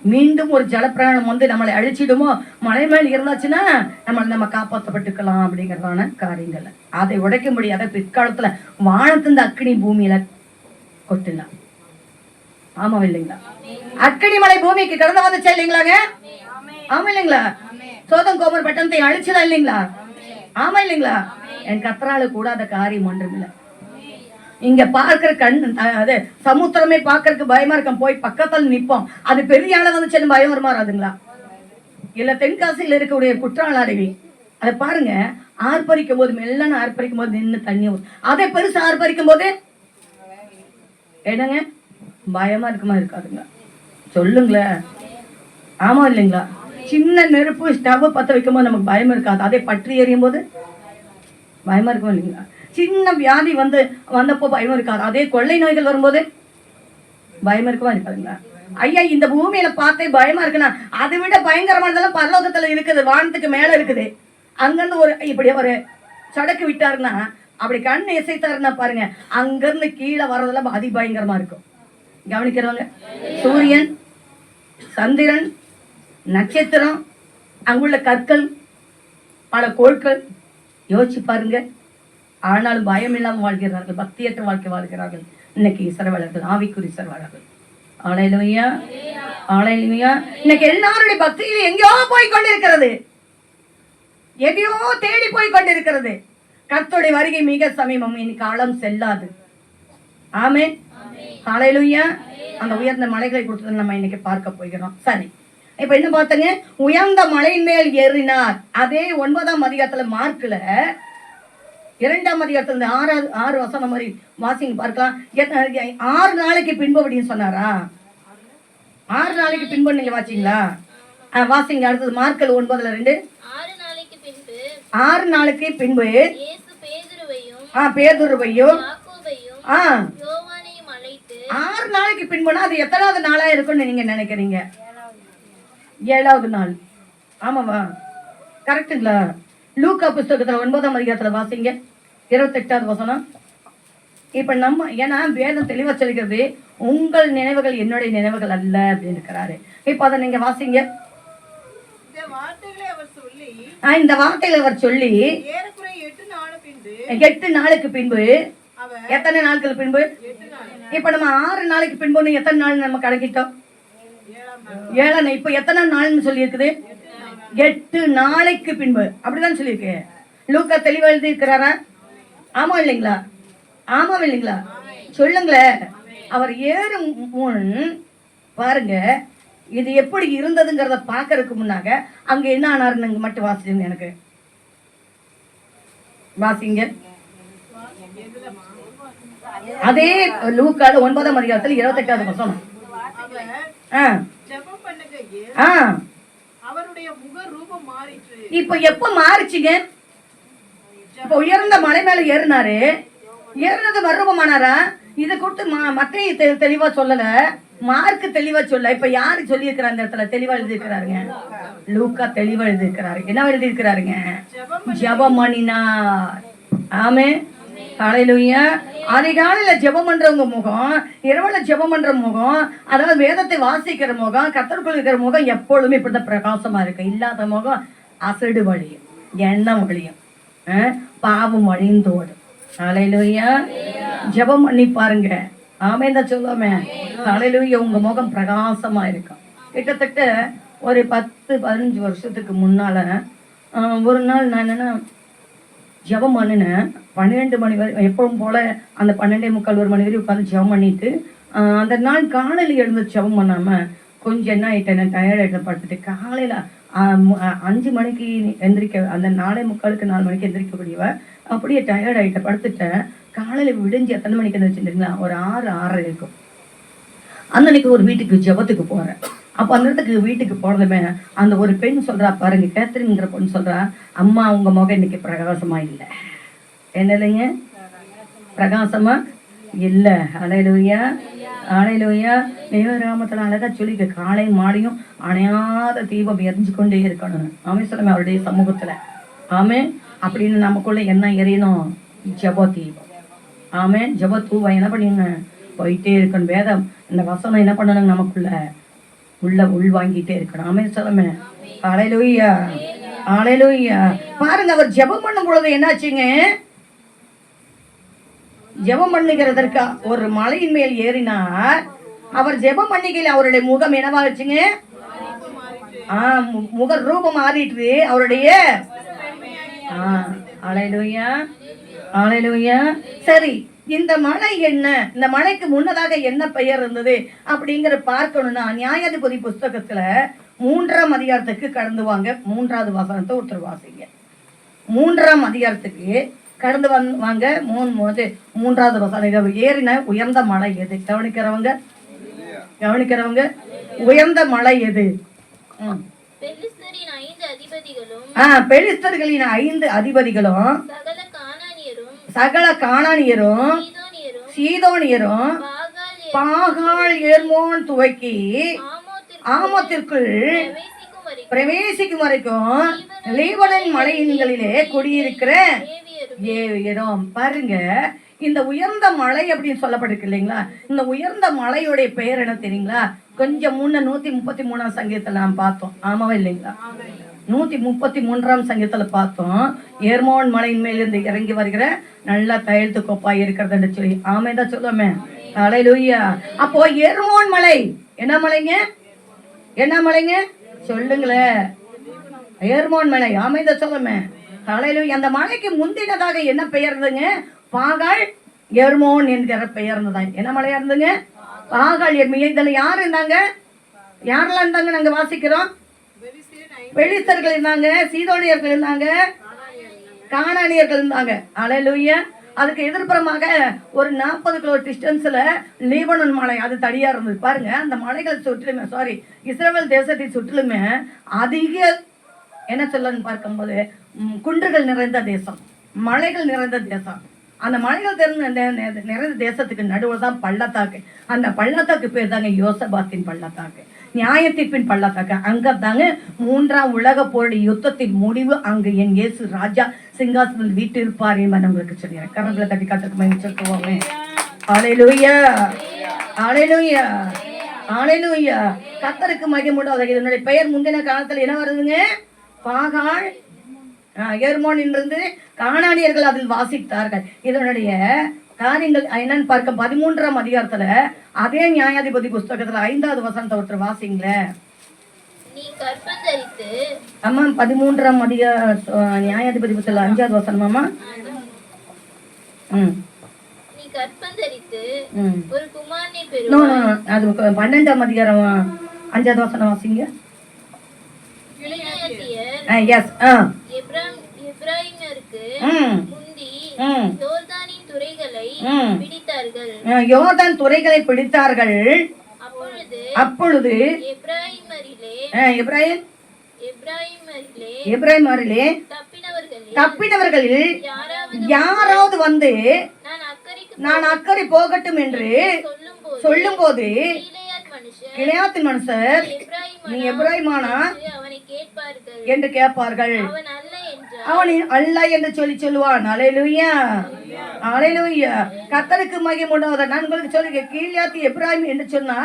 மீண்டும் ஒரு ஜலப்பிரயாணம் வந்து நம்மளை அழிச்சிடுமோ, மலை மேல் இருந்தாச்சுன்னா நம்ம காப்பாற்றப்பட்டுக்கலாம் அப்படிங்கிறதான காரியங்கள். அதை உடைக்க முடியாத பிற்காலத்துல வானத்தின் அக்னி பூமியில கொட்டலாம். ஆமா இல்லைங்களா? அக்னி மலை பூமிக்கு கடந்து வந்துச்சா இல்லைங்களாங்க? ஆமா இல்லைங்களா? சோதம் கோமர் பட்டணத்தை அழிச்சதா இல்லைங்களா? ஆமா இல்லைங்களா? என் கத்தரால கூடாத காரியம் ஒன்றும் இல்லை. இங்க பார்க்கிற கண் அது சமுத்திரமே பார்க்கறதுக்கு பயமா இருக்கும், போய் பக்கத்துல நிப்போம். அது பெரிய ஆள வந்துச்சு பயம் வருமாறாதுங்களா? இல்ல தென்காசியில் இருக்கக்கூடிய குற்றால அருவி அதை பாருங்க, ஆர்ப்பரிக்கும் போது மெல்லன்னு ஆர்ப்பரிக்கும் போது நின்று தண்ணி வரும். அதை பெருசு ஆர்ப்பரிக்கும் போது என்னங்க பயமா இருக்குமா இருக்காதுங்களா? சொல்லுங்களேன். ஆமா இல்லைங்களா? சின்ன நெருப்பு ஸ்டவ் பத்த வைக்கும் போது நமக்கு பயம் இருக்காது, அதே பற்றி எறியும் போது பயமா இருக்குமா இல்லைங்களா? சின்ன வியாதி வந்தப்போ பயம் இருக்காது, அதே கொள்ளை நோய்கள் வரும்போது பயமா இருக்குமா இருக்காதுங்களா? ஐயா, இந்த பூமியில பார்த்தே பயமா இருக்குன்னா அதை விட பயங்கரமானதெல்லாம் பரலோகத்துல இருக்குது, வானத்துக்கு மேல இருக்குது. அங்கிருந்து ஒரு இப்படி ஒரு சடக்கு விட்டாருன்னா, அப்படி கண் இசைத்தாருன்னா பாருங்க, அங்கிருந்து கீழே வர்றதெல்லாம் அதிபயங்கரமா இருக்கும். கவனிக்கிறவங்க. சூரியன், சந்திரன், நட்சத்திரம், அங்குள்ள கற்கள், பல கோள்கள் யோசிச்சு பாருங்க. ஆனாலும் பயம் இல்லாமல் வாழ்கிறார்கள், பக்தியற்ற வாழ்க்கை வாழ்கிறார்கள் இன்னைக்கு இஸ்ரவேலர்கள், ஆவிக்குரிய இஸ்ரவேலர்கள். ஹல்லேலூயா ஹல்லேலூயா. இன்னைக்கு எல்லாருடைய பக்தியில எங்கேயோ போய் கொண்டிருக்கிறது, எதையோ தேடி போய் கொண்டிருக்கிறது. கர்த்தருடைய வருகை மிக சமீபம், இனி காலம் செல்லாது. ஆமென் ஹல்லேலூயா. அந்த உயர்ந்த மலைகளை கொடுத்தது நம்ம இன்னைக்கு பார்க்க போகிறோம். சரி, இப்ப என்ன பார்த்தங்க? உயர்ந்த மலையின் மேல் ஏறினார். அதே 9ஆம் அதிகாரத்துல மார்க்ல 2ஆம் அதிகாரத்துல 6 வசனம் மாதிரி வாசிங்க பார்க்கலாம். 6 நாளைக்கு பின்பு அப்படின்னு சொன்னாரா? 6 நாளைக்கு பின்பு நீங்க வாசிங்களா? வாசிங்க. அடுத்தது மார்க்ல 9:2. 6 நாளைக்கு பின்பு பேதுருவையும் 6 நாளைக்கு பின்புனா அது எத்தனாவது நாளா இருக்கும்னு நீங்க நினைக்கிறீங்க? 7வது நாள். ஆமாவா? கரெக்டுங்களா? லூக்கா புஸ்தகத்துல 9ஆம் அதிகாரத்துல வாசிங்க 28வது வசனம். இப்ப நம்ம ஏன்னா வேதம் தெளிவா சொல்கிறது, உங்கள் நினைவுகள் என்னுடைய நினைவுகள் அல்ல அப்படின்னு இருக்கிறாரு. இப்ப அதை நீங்க வாசிங்க. இந்த வார்த்தைகளை அவர் சொல்லி 8 நாளுக்கு பின்பு, எத்தனை நாட்கள் பின்பு? இப்ப நம்ம 6 நாளைக்கு பின்பு எத்தனை நாள் நம்ம கணக்கிட்டோம்? 7. இப்ப எத்தனை நாள்னு சொல்லி இருக்குது? 8 நாளைக்கு பின்பு. அப்படிதான் சொல்லியிருக்கு. லூக்கா தெளிவா எழுதி இருக்கிறாரா? ஆமா இல்லைங்களா? ஆமா இல்லைங்களா? சொல்லுங்களேன். அவர் ஏறும் முன் பாருங்க, இது எப்படி இருந்ததுங்கிறத பாக்கறதுக்கு முன்னாக அங்க என்ன ஆனாருன்னு மட்டும் வாசிச்சுங்க. எனக்கு வாசிங்க. அதே லூக்கால 9ஆம் அதிகாரத்துல 28வது வசனம். இப்ப எப்ப மாறிச்சுங்க? இப்ப உயர்ந்த மலை மேல ஏறினாரு. ஏறினது மறுரூபமானாரா? இதை கொடுத்து மத்திய தெளிவா சொல்லல, மார்க்கு தெளிவா சொல்ல. இப்ப யாரு சொல்லி இருக்கிற அந்த இடத்துல தெளிவா எழுதி இருக்கிறாருங்க? லூக்கா தெளிவா எழுதி இருக்கிறாரு. என்ன எழுதி இருக்கிறாருங்க? ஜெபம் பண்ணினார். ஆமே, ஹல்லேலூயா. அதிகாலையில ஜெபம் பண்றவங்க முகம், இரவுல ஜெபம் பண்ற முகம், அதாவது வேதத்தை வாசிக்கிற முகம், கர்த்தருக்குள் இருக்கிற முகம் எப்பொழுதுமே இப்படிதான் பிரகாசமா இருக்கு. இல்லாத முகம் அசடு வழியும், எண்ணம் வழியும், பாவம் வழிந்தோடும். ஹல்லேலூயா. ஜெபம் பண்ணி பாருங்க. ஆமே தான் சொல்லாமே. ஹல்லேலூயா. உங்க முகம் பிரகாசமா இருக்கும். கிட்டத்தட்ட ஒரு 10-15 வருஷத்துக்கு முன்னால ஒரு நாள் நான் என்னன்னா ஜெபம் பண்ணினேன். 12 மணி வரை எப்பவும் போல அந்த 12:45 1 மணி வரை உட்காந்து ஜெபம் பண்ணிட்டு அந்த நாள் காலையில் எழுந்து ஜெபம் பண்ணாம கொஞ்சம் என்ன ஆயிட்டேன், டயர்ட் ஆகிட்ட படுத்துட்டு காலையில 5 மணிக்கு எந்திரிக்க, அந்த 4:45 4 மணிக்கு எந்திரிக்கக்கூடியவ அப்படியே டயர்ட் ஆகிட்ட படுத்துட்டேன். காலையில விடிஞ்சு எத்தனை மணிக்கு எந்திரிச்சுங்களா? ஒரு 6 6:30 இருக்கும். அன்னைக்கு ஒரு வீட்டுக்கு ஜெபத்துக்கு போறேன். அப்போ அந்த இடத்துக்கு வீட்டுக்கு போனதுமே அந்த ஒரு பெண் சொல்றா பாருங்க, கேத்ரின்ங்கிற பொண்ணு சொல்றா, அம்மா உங்க முகம் இன்னைக்கு பிரகாசமா இல்லை. என்ன இல்லைங்க? பிரகாசமா இல்லை. ஹல்லேலூயா, ஹல்லேலூயா. தேவராமத்துல அழகா சொல்லிக்க, காலை மாலையும் அணையாத தீபம் எரிஞ்சு கொண்டே இருக்கணும். ஆமே சொல்லுமே, அவருடைய சமூகத்துல. ஆமே. அப்படின்னு நமக்குள்ள என்ன எரியணும்? ஜெப தீபம். ஆமே. ஜெப தூவம் என்ன பண்ணுங்க? போயிட்டே இருக்கணும். வேதம் இந்த வசனம் என்ன பண்ணணும்? நமக்குள்ள உள் வாங்கிட்டே இருக்கணும். ஆமே சொல்லுமே. ஹல்லேலூயா, ஹல்லேலூயா. பாருங்க, அவர் ஜெபம் பண்ணும் பொழுது என்னாச்சுங்க? ஜெபம் பண்ணுகிறதற்கு ஒரு மலையின் மேல் ஏறினார். அவர் ஜெபம் பண்ணிக்கையில் அவருடைய முகம் என்னவாச்சுங்க? முக ரூபம் மாறிட்டு அவருடைய. ஹல்லேலூயா, ஹல்லேலூயா. சரி, இந்த மலை என்ன? இந்த மலைக்கு முன்னதாக என்ன பெயர் இருந்தது அப்படிங்கிற பார்க்கணும்னா நியாயாதிபதி புஸ்தகத்துல 3ஆம் அதிகாரத்துக்கு கடந்து வாங்க. 3வது வசனத்தை ஒருத்தர் வாசிங்க. 3ஆம் அதிகாரத்துக்கு கடந்து வாங்க. 3வது வசனம். ஏறின உயர்ந்த மலை எது? கவனிக்கிறவங்க உயர்ந்த மலை எது? பெலிஸ்தர்களின் 5 அதிபதிகளும் சகல கானானியரும் சீதோனியரும் பாகால் எர்மோன் துவக்கி ஆமோத்திற்குள் பிரவேசிக்கும் வரைக்கும் லீபனன் மலையின்களிலே குடியிருக்கிற ஏவியரும். பாருங்க, இந்த உயர்ந்த மலை அப்படின்னு சொல்லப்பட்டிருக்கு இல்லைங்களா? இந்த உயர்ந்த மலையுடைய பெயர் என்ன தெரியுங்களா? கொஞ்சம் முன்ன 133ஆம் சங்கீதத்துல நாம் பார்த்தோம். ஆமாவா இல்லைங்களா? 133ஆம் சங்கீதத்துல பார்த்தோம். ஏர்மோன் மலையின் மேலிருந்து இறங்கி வருகிற நல்ல தையல்த்து கோப்பா இருக்கிறது சொல்லி. ஆமைதான் சொல்லுவோமே. ஹல்லேலூயா. அப்போ ஏர்மோன் மலை என்ன மலைங்க? என்ன மலைங்க? சொல்லுங்களேன். ஏர்மோன் மலை. ஆமைதான் சொல்லுமே. ஹல்லேலூயா. அந்த மலைக்கு முந்தினதாக என்ன பெயர் இருந்துங்க? பாகால் எர்மோன் என்கிற பெயர் இருந்ததாங்க. என்ன மலையா இருந்துங்க? பாகால் எர்மோன். இதுல யார் இருந்தாங்க? யாரெல்லாம் இருந்தாங்க? நாங்க வாசிக்கிறோம். பெலிஸ்தர்கள் இருந்தாங்க, சீதோனியர்கள் இருந்தாங்க, கானானியர்கள் இருந்தாங்க. ஹல்லேலூயா. அதுக்கு எதிர்ப்புறமாக ஒரு 40 கிலோ டிஸ்டன்ஸ்ல லீபனன் மலை, அது தடியா இருந்தது. பாருங்க, அந்த மலைகள் சுற்றிலுமே இஸ்ரவேல் தேசத்தை சுற்றிலுமே அதிக என்ன சொல்லன்னு பார்க்கும்போது குன்றுகள் நிறைந்த தேசம், மலைகள் நிறைந்த தேசம். அந்த மலைகள் நிறைந்த தேசத்துக்கு நடுவில் தான் பள்ளத்தாக்கு. அந்த பள்ளத்தாக்கு பேர் தாங்க யோசபாத்தின் பள்ளத்தாக்கு, நியாயத்தீர்ப்பின் பள்ளத்தாக்கு. அங்க தாங்க 3ஆம் உலக போருடைய யுத்தத்தின் முடிவு. அங்கு என் இயேசு ராஜா சிங்காசனத்தில் வீட்டு இருப்பார் என்பதை உங்களுக்கு சொல்லிடுறேன். கரங்களை தட்டி காத்துக்கு சொல்லுவோமே. ஹல்லேலூயா, ஹல்லேலூயா, ஹல்லேலூயா. கர்த்தருக்கு மகிமை. இதனுடைய பெயர் முந்தின காலத்துல என்ன வருதுங்க? பாகால் எர்மோனிலிருந்து கானானியர்கள் அதில் வாசித்தார்கள். இதனுடைய காரியங்கள் என்னன்னு பார்க்க 13ஆம் அதிகாரத்துல அதே நியாயாதிபதி புஸ்தகத்துல 5வது வசனத்தை ஒருத்தர் வாசிங்களேன். ஆமா, 13ஆம் நியாயாதிபதி புஸ்தகம் 5வது வசனமாமா. அது 12ஆம் அதிகாரம் 5வது வசனம் வாசிங்க. எஸ். எப்பிராயீமருக்கு முந்தி யோர்தான் துறைகளை பிடித்தார்கள். அப்பொழுது எப்பிராயீமரிலே தப்பினவர்களில் யாராவது வந்து நான் அக்கறை போகட்டும் என்று சொல்லும்போது கிளையாத்தின் மனுஷர் நீ எப்பிராயீமானா என்று கேட்பார்கள். அவன் அல்ல என்று சொல்லுவான். அல்லேலூயா, அல்லேலூயா. கர்த்தருக்கு மகிமை உண்டாவதாக. நான் உங்களுக்கு சொல்லுங்க, கீலேயாத் எப்பிராயீம் என்று சொன்னா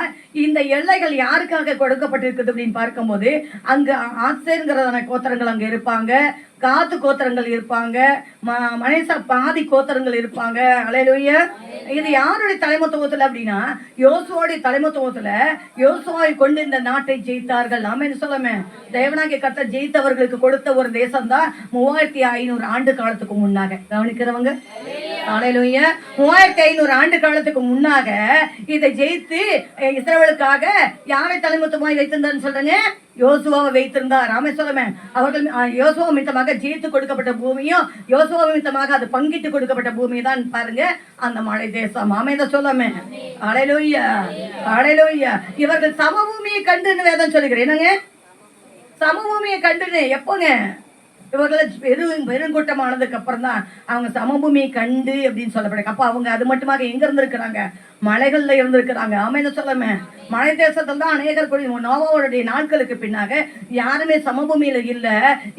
இந்த எல்லைகள் யாருக்காக கொடுக்கப்பட்டிருக்குது அப்படின்னு பார்க்கும்போது அங்க ஆசேர்ங்கிறதான கோத்திரங்கள் அங்க இருப்பாங்க, காத்து கோத்திரங்கள் இருப்பாங்க, மனேசா பாதி கோத்திரங்கள் இருப்பாங்க. அல்லேலூயா. இது யாருடைய தலைமத்துவத்துல அப்படின்னா யோசுவாவுடைய தலைமத்துவத்துல யோசுவாவை கொண்டு இந்த நாட்டை ஜெயித்தார்கள். ஆமென் சொல்லுமே. தேவனாகிய கர்த்தர் ஜெயித்தவர்களுக்கு கொடுத்த ஒரு தேசம் தான் 3500 ஆண்டு காலத்துக்கு முன்னாக. கவனிக்கிறவங்க, அல்லேலூயா, 3500 ஆண்டு காலத்துக்கு முன்னாக இதை ஜெயித்து இஸ்ரவேலுக்காக யாரை தலைமத்துவமாய் வைத்திருந்தான்னு சொல்றேங்க, யோசுவாவை வைத்திருந்தார். ஆமென் சொல்லுமே. அவர்கள் யோசுவா நிமித்தமாக ஜெயித்து கொடுக்கப்பட்ட பூமியும் யோசுவா நிமித்தமாக அது பங்கிட்டு கொடுக்கப்பட்ட பூமி தான் பாருங்க அந்த மலை தேசம். ஆமென் சொல்லுமே. அல்லேலூயா, அல்லேலூயா. இவர்கள் சமபூமியை கண்டுன்னு வேதம் சொல்லுகிறேன். என்னங்க சமபூமியை கண்டுன்னு? எப்போங்க? இவர்கள் பெருங்கூட்டமானதுக்கு அப்புறம் தான் அவங்க சமபூமியை கண்டு அப்படின்னு சொல்லப்படுது. அப்ப அவங்க அது மட்டுமாக எங்க இருந்திருக்கிறாங்க? மலைகள்ல இருந்திருக்கிறாங்க. ஆமென் சொல்லாம. மலை தேசத்துல தான் அநேகர் கூடி நோவாவுடைய நாட்களுக்கு பின்னாக யாருமே சமபூமியில இல்ல,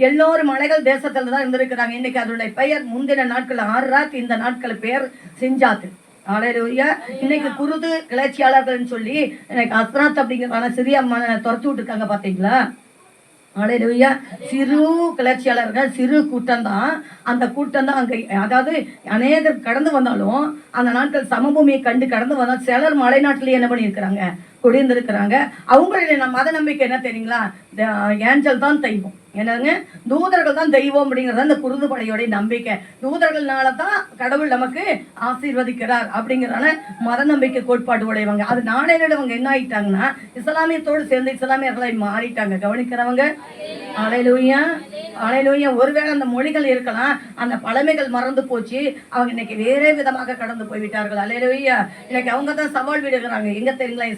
எல்லோரும் மலைகள் தேசத்துல தான் இருந்திருக்கிறாங்க. இன்னைக்கு அதனுடைய பெயர் முந்தின நாட்கள் ஆர்ராத், இந்த நாட்கள் பெயர் சிஞ்சாத்து. அல்லேலூயா. இன்னைக்கு குருது கிளர்ச்சியாளர்கள் சொல்லி எனக்கு அஸ்ராத் அப்படிங்கிறதான சிறிய துரத்து விட்டுருக்காங்க. பாத்தீங்களா? அல்லேலூயா. சிறு கிளர்ச்சியாளர்கள், சிறு கூட்டம் தான். அந்த கூட்டம் தான் அங்கே, அதாவது அநேகர் கடந்து வந்தாலும் அந்த நாட்கள் சமபூமியை கண்டு கடந்து வந்தாலும் சிலர் மலை நாட்டிலேயே என்ன பண்ணியிருக்கிறாங்க? குடியிருந்திருக்கிறாங்க. அவங்களுடைய மத நம்பிக்கை என்ன தெரியுங்களா? ஏஞ்சல் தான் தெய்வம். என்னங்க, தூதர்கள் தான் தெய்வம் அப்படிங்கிறது அந்த குருது படையோடைய நம்பிக்கை. தூதர்கள்னால தான் கடவுள் நமக்கு ஆசீர்வதிக்கிறார் அப்படிங்கிறதான மத நம்பிக்கை கோட்பாடு உடையவங்க. அது நாளையிடவங்க என்ன ஆயிட்டாங்கன்னா இஸ்லாமியத்தோடு சேர்ந்து இஸ்லாமியர்களாய் மாறிட்டாங்க. கவனிக்கிறவங்க, அல்லேலூயா, அல்லேலூயா. ஒருவேளை அந்த மொழிகள் இருக்கலாம், அந்த பழமைகள் மறந்து போச்சு, அவங்க இன்னைக்கு வேறே விதமாக கடந்து போய்விட்டார்கள். அல்லேலூயா. இன்னைக்கு அவங்க தான் சவால் விடுகிறாங்க. எங்க தெரியுங்களா?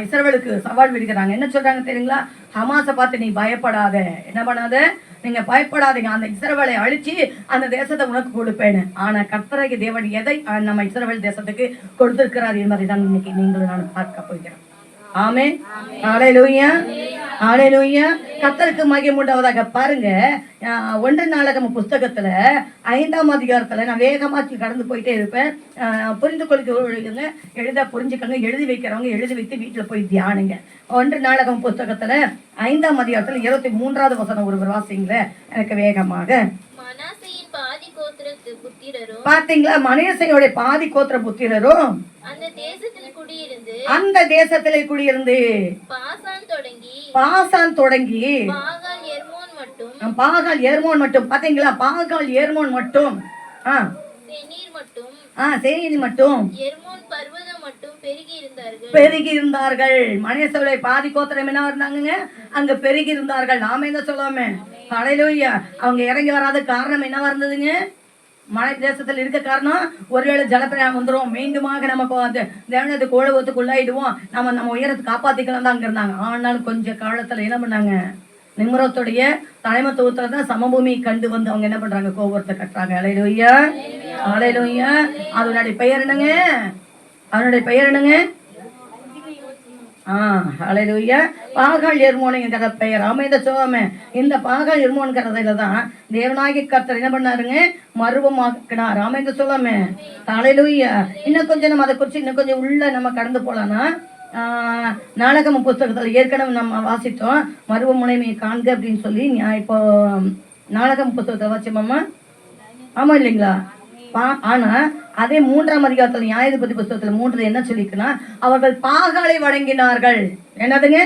இஸ்ரவேலுக்கு சவால் விடுகிறாங்க. என்ன சொல்றாங்க தெரியுங்களா? ஹமாஸை பார்த்து நீ பயப்படாத, என்ன பண்ணாத, நீங்க பயப்படாதீங்க, அந்த இஸ்ரவேலை அழிச்சு அந்த தேசத்தை உனக்கு கொடுப்பேன்னு. ஆனா கர்த்தராகிய தேவன் எதை நம்ம இஸ்ரவேல் தேசத்துக்கு கொடுத்திருக்கிறார் என்பதை தான் இன்னைக்கு நீங்களும் நான் பார்க்க போகிறோம். ஆமென், அல்லேலூயா, அல்லேலூயா. கர்த்தருக்கு மகிமை உண்டாவதாக. பாருங்க, 1 நாளாகமம் புஸ்தகத்துல 5ஆம் அதிகாரத்துல நான் வேகமாக்கி கடந்து போயிட்டே இருப்பேன். புரிந்து கொள்ளுங்க, எழுத புரிஞ்சுக்கங்க, எழுதி வைக்கிறவங்க எழுதி வைத்து வீட்டுல போய் தியானிங்க. 1 நாளாகமம் புஸ்தகத்துல 5ஆம் அதிகாரத்துல 23வது வசனம் ஒருவர் வாசிங்கள எனக்கு வேகமாக. பாத்தீங்களா? மனேசையோட பாதி கோத்திர புத்திரரும் அந்த தேசத்திலே குடியிருந்து பாசான் தொடங்கி பாகால் எர்மோன் மட்டும். பாத்தீங்களா? பாகால் எர்மோன் மட்டும், சேனீர் மட்டும் பெருகி இருந்தார்கள். மனேசோட பாதி கோத்திரம் என்ன இருந்தாங்க? அங்க பெருகி இருந்தார்கள். நாம என்ன சொல்லாம. அல்லேலூயா. அவங்க இறங்கி வராத காரணம் என்னவா இருந்ததுங்க? மலை தேசத்துல இருக்க காரணம் ஒருவேளை ஜலப்பிரயாணம் வந்துடும், மீண்டுமாக நமக்கு அந்த தேவனத்துக்கு கோலவத்துக்குள்ளாயிடுவோம், நம்ம உயரத்தை காப்பாத்திக்கலாம் தான் அங்க இருந்தாங்க. ஆனாலும் கொஞ்ச காலத்துல என்ன பண்ணாங்க? நிம்ரோத்துடைய தலைமத்துவத்துல தான் சமபூமி கண்டு வந்து அவங்க என்ன பண்றாங்க? கோபுரத்தை கட்டுறாங்க. அல்லேலூயா, அல்லேலூயா. அதனுடைய பெயர் என்னங்க? அதனுடைய பெயர் என்னங்க? அல்லேலூயா. பாகால் எர்மோனுங்கிற பெயர். அமைந்த சோமே. இந்த பாகால் எர்மோன்கிறதுல தான் தேவனாகிய கர்த்தர் என்ன பண்ணாருங்க? மருவமாக்கினார். அமைந்த சோமே. அல்லேலூயா. இன்னும் கொஞ்சம் நம்ம அதை குறித்து இன்னும் கொஞ்சம் உள்ள நம்ம கடந்து போலாம்னா நாளாகமம் புஸ்தகத்தில் ஏற்கனவே நம்ம வாசித்தோம், மருவ முனைமையை காண்க அப்படின்னு சொல்லி. இப்போ நாளாகமம் புஸ்தகத்தில் வாசிச்சோமா? ஆமா இல்லைங்களா? ஆனா அதே 3ஆம் அதிகாரத்துல நியாயாதிபதி புஸ்தகத்துல 3 என்ன சொல்லிருக்குன்னா, அவர்கள் பாகாலை வணங்கினார்கள். என்னதுங்க?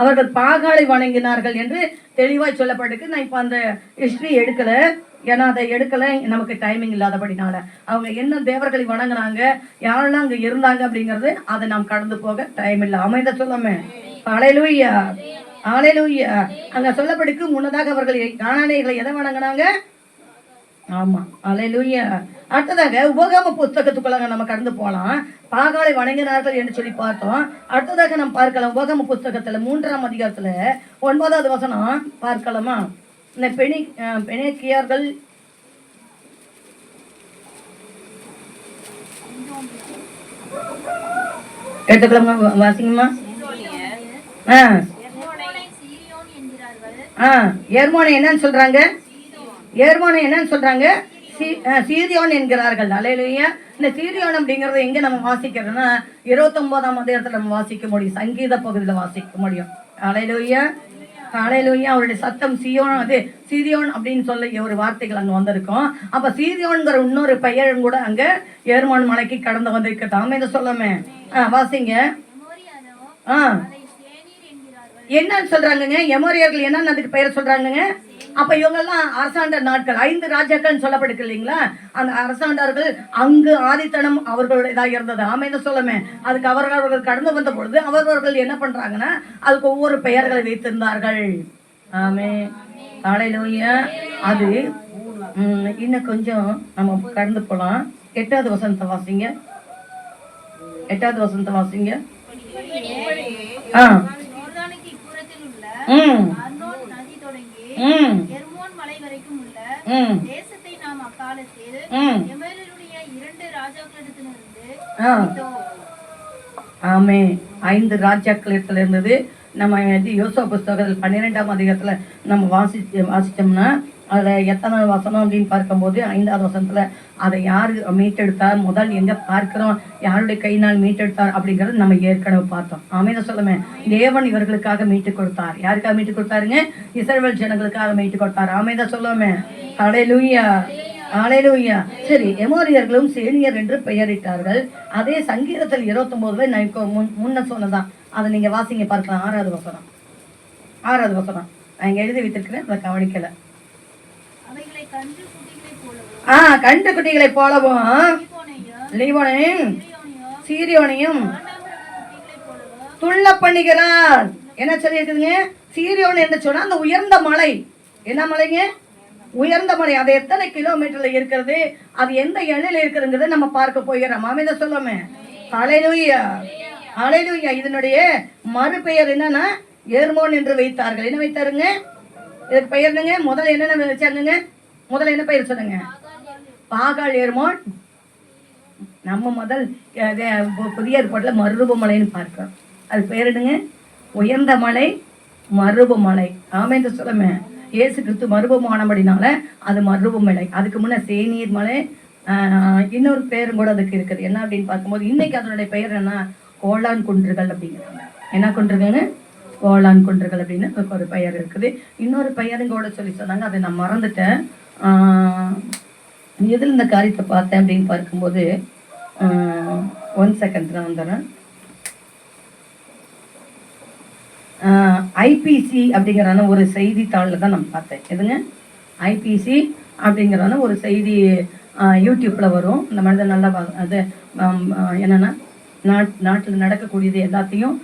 அவர்கள் பாகாலை வணங்கினார்கள் என்று தெளிவாய் சொல்லப்பட்டிருக்கு. நான் இப்ப அந்த ஹிஸ்டரி எடுக்கல. ஏன்னா அதை எடுக்கல, நமக்கு டைமிங் இல்லாதபடினால. அவங்க என்ன தேவர்களை வணங்கினாங்க, யாரெல்லாம் அங்க இருந்தாங்க அப்படிங்கிறது அதை நாம் கடந்து போக டைம் இல்லை. அமைத சொல்லாமே ஹல்லேலூயா, ஹல்லேலூயா. அங்க சொல்லப்படிக்கு முன்னதாக அவர்கள் கானானியர்களை எதை வணங்கினாங்க? ஆமா, ஹல்லேலூயா. அடுத்ததாக உபகம புஸ்தகத்துக்குள்ள நம்ம கடந்து போலாம். பாகாலை வணங்கினார்கள் என்று சொல்லி பார்த்தோம். அடுத்ததாக நம்ம பார்க்கலாம் உபகம புஸ்தகத்துல 3ஆம் அதிகாரத்துல 9வது வசனம் பார்க்கலாமா? இந்த பெனிக்கியர்கள் எடுத்துக்கலாமா? வாசிங்கம்மா. எர்மோனை என்னன்னு சொல்றாங்க? எர்மோனை என்னன்னு சொல்றாங்க? சீரியோன் என்கிறார்கள். அல்லேலூயா. இந்த சீரியோன் அப்படிங்கறது எங்க நம்ம வாசிக்கிறோம்னா 29ஆம் அதிகாரத்துல நம்ம வாசிக்க முடியும், சங்கீத பகுதியில வாசிக்க முடியும். அல்லேலூயா, அல்லேலூயா. அவருடைய சத்தம் சியோன், அது சீரியோன் அப்படின்னு சொல்லி ஒரு வார்த்தைகள் அங்க வந்திருக்கும். அப்ப சீரியோன்கிற இன்னொரு பெயரும் கூட அங்க ஏர்மோன் மலைக்கு கடந்து வந்திருக்கு. தாமே சொல்லாமே வாசிங்க. என்னன்னு சொல்றாங்க? எமோரியர்கள் என்னன்னு அதுக்கு பெயர் சொல்றாங்க. அப்ப இவங்க எல்லாம் அரசாண்ட நாட்கள், 5 ராஜாக்கள் சொல்லப்படுது இல்லைங்களா? அந்த அரசாண்டர்கள் அங்கு ஆதித்தனம் அவர்களுடையதாக இருந்தது. ஆமைன்னு சொல்லுமே. அதுக்கு அவர்கள் கடந்து வந்த பொழுது அவர்கள் என்ன பண்றாங்கன்னா அதுக்கு ஒவ்வொரு பெயர்களை வைத்திருந்தார்கள். ஆமே, ஹல்லேலூயா. அது இன்னும் கொஞ்சம் நம்ம கடந்து போலாம். 8வது வசனத்தை வாசிங்க. 8வது வசனத்தை வாசிங்க. ஆமே, 5 ராஜாக்கள் இருந்தது. நம்ம யோசுவா புஸ்தகத்தில் 12ஆம் அதிகாரத்துல நம்ம வாசிச்சோம்னா அதுல எத்தனை வசனம் அப்படின்னு பார்க்கும்போது 5வது வசனத்துல அதை யாரு மீட்டெடுத்தார், முதல் எங்க பார்க்கிறோம், யாருடைய கையினால் மீட்டெடுத்தார் அப்படிங்கறது நம்ம ஏற்கனவே பார்த்தோம். ஆமென் சொல்லுமே. தேவன் இவர்களுக்காக மீட்டு கொடுத்தார். யாருக்காக மீட்டு கொடுத்தாருங்க? இஸ்ரவேல் ஜனங்களுக்காக மீட்டு கொடுத்தார். ஆமென் சொல்லுமே. ஹல்லேலூயா, ஹல்லேலூயா. சரி, எமோரியர்களும் சேனியர் என்று பெயரிட்டார்கள். அதே சங்கீதத்தில் 29ல நான் முன்ன சொன்னதான். அதை நீங்க வாசிங்க பார்க்கலாம். 6வது வசனம். 6வது வசனம் நான் இங்க எழுதி வைத்திருக்கிறேன், அதை கவனிக்கல. கண்டு குட்டிகளை போலவும் லீபோனையும் சீரியோனையும் துள்ள பண்ணுகிறார். என்ன சொல்லியிருக்குதுங்க? சீரியோன் என்று சொன்னா அந்த உயர்ந்த மலை. என்ன மலைங்க? உயர்ந்த மலை. அது எத்தனை கிலோமீட்டர்ல இருக்கிறது, அது எந்த எண்ணில இருக்குதுங்கிறத நம்ம பார்க்க போகிறோம். ஆமென் சொல்லுமே. ஹல்லேலூயா, ஹல்லேலூயா. இதனுடைய மறுபெயர் என்னன்னா எர்மோன் என்று வைத்தார்கள். என்ன வைத்தாருங்க? இதுக்கு பெயர் என்னங்க? முதல்ல என்னென்ன வச்சாங்க? முதல்ல என்ன பெயர் சொன்னங்க? பாகால் எர்மோன். நம்ம முதல் புதிய ஏற்பாட்டுல மறுரூப மலைன்னு பார்க்கிறோம். அது பெயர் என்னங்க? உயர்ந்த மலை, மறுரூப மலை. ஆமென் சொல்லுமே. இயேசு கிறிஸ்து மறுரூபமானபடினால அது மறுரூப மலை. அதுக்கு முன்ன சேனீர் மலை, இன்னொரு பெயரும் கூட அதுக்கு இருக்குது. என்ன அப்படின்னு பார்க்கும்போது இன்னைக்கு அதனுடைய பெயர் என்ன? கோலான் குன்றுகள் அப்படிங்கிறாங்க. என்ன குன்றுகள்னு? கோலான் குன்றுகள் அப்படின்னு அதுக்கு ஒரு பெயர் இருக்குது. இன்னொரு பெயரும் கூட சொல்லி சொன்னாங்க, அதை நான் மறந்துட்டேன். எதில் இந்த காரியத்தை பார்த்தேன் அப்படின்னு பார்க்கும்போது 1 செகண்ட் நான் வந்துடுறேன். ஐபிசி அப்படிங்கிறான ஒரு செய்தித்தாளில் தான் நான் பார்த்தேன். எதுங்க? ஐபிசி அப்படிங்கிறான ஒரு செய்தி யூடியூப்ல வரும். இந்த மாதிரி நல்லா அது என்னன்னா நாட்டில் நடக்கக்கூடியது எல்லாத்தையும்,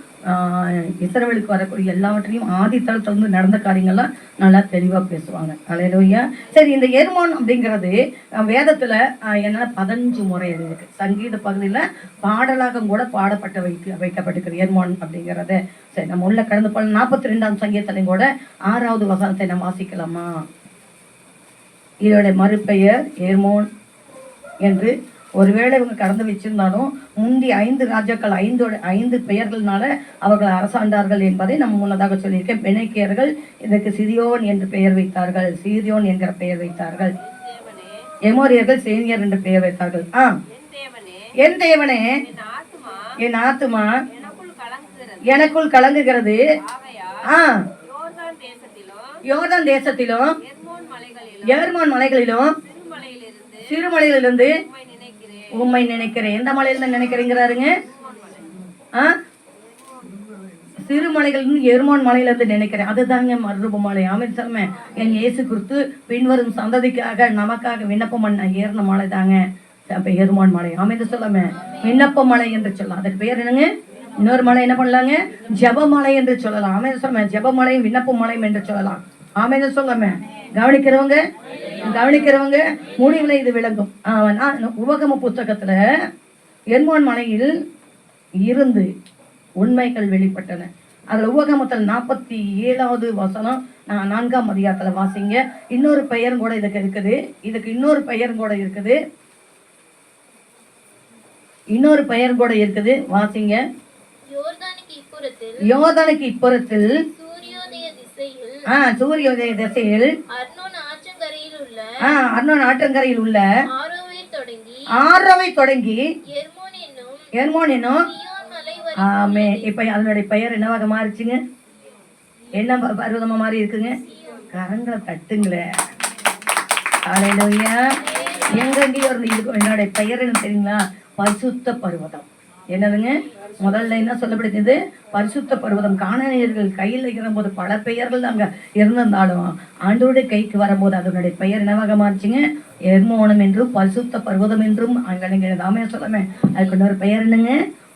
இஸ்ரவேலுக்கு வரக்கூடிய எல்லாவற்றையும் ஆதித்தளத்துல இருந்து நடந்த காரியங்கள்லாம் நல்லா தெளிவா பேசுவாங்க. ஹல்லேலூயா. சரி, இந்த எர்மோன் அப்படிங்கிறது வேதத்துல என்ன 15 முறை இருக்கு. சங்கீத பகுதியில பாடலாக கூட பாடப்பட்ட வைக்கப்பட்டிருக்கிற எர்மோன் அப்படிங்கிறது. சரி, நம்ம உள்ள கடந்து போல 42ஆம் சங்கீதத்திலையும் கூட 6வது வசனத்தை நம்ம வாசிக்கலாமா? இதோட மறுபெயர் எர்மோன் என்று ஒருவேளை இவங்க கடந்து வச்சிருந்தாலும் முந்தி 5 ராஜாக்கள் 5 பெயர்கள்னால அவர்கள் அரசாண்டார்கள் என்பதை நம்ம முன்னதாக சொல்லியிருக்கேன். பெனேக்கியர்கள் இதற்கு சிரியோன் என்று பெயர் வைத்தார்கள், சீரியோன் என்கிற பெயர் வைத்தார்கள். எமோரியர்கள் சேனியர் என்று பெயர் வைத்தார்கள். என் தேவனே, என் ஆத்துமா எனக்குள் கலங்குகிறது. யோர்தான் தேசத்திலும் எர்மோன் மலைகளிலும் சிறுமலையிலிருந்து உம்மை நினைக்கிறேன். எந்த மலையில நினைக்கிறீங்கிறாருங்க? சிறு மலைகள் எருமான் மலையில இருந்து நினைக்கிறேன், அதுதாங்க மறுரூப மலை. ஆமென் சொல்லுமே. என் இயேசு கிறிஸ்து பின்வரும் சந்ததிக்காக நமக்காக விண்ணப்பம் பண்ண ஏறின மலை தாங்க எருமான் மலை. ஆமென் சொல்லாம. விண்ணப்ப மலை என்று சொல்லலாம். அதுக்கு பேர் என்னங்க? இன்னொரு மலை என்ன பண்ணலாங்க? ஜெபமலை என்று சொல்லலாம். ஆமென் சொல்லாம. ஜெபமலையும் விண்ணப்ப மலையும் என்று சொல்லலாம். ஆமென் சொல்லாம. கவனிக்கிறவங்க முடிவுல இது விளங்கும். உபகம புத்தகத்துல எருமான் மலையில் இருந்து உண்மைகள் வெளிப்பட்டன. அதுல உபகமத்தில் 47வது வசனம் 4ஆம் அதிகாரத்துல வாசிங்க. இன்னொரு பெயரும் கூட இதுக்கு இருக்குது. இதுக்கு இன்னொரு பெயரும் கூட இருக்குது. வாசிங்க. யோர்தானுக்கு இப்புறத்தில் சூரியோதய திசையில் அர்னோன் ஆற்றங்கரையில் உள்ள ஆரோவை தொடங்கி எர்மோன் என்னும். ஆமே. இப்ப அதனுடைய பெயர் என்னவாக மாறிச்சுங்க? என்ன பர்வதமா மாறி இருக்குங்க? கரங்களை தட்டுங்களேன். ஹல்லேலூயா. எங்கெங்கேயோ இருந்து இருக்கும். என்னுடைய பெயர் என்ன தெரியுங்களா? பரிசுத்த பர்வதம். என்னதுங்க? முதல்ல என்ன சொல்லப்படுகிறது? பரிசுத்த பர்வதம். கானானியர்கள் கையில் இருக்கும்போது பல பெயர்கள் அங்க இருந்திருந்தாலும் ஆண்டவருடைய கைக்கு வரும்போது அதனுடைய பெயர் என்னவாக மாறிச்சுங்க? எர்மோனம் என்றும் பரிசுத்த பர்வதம் என்றும் அங்கே தாமே சொல்லமே. அதுக்கு இன்னொரு பெயர் என்னங்க?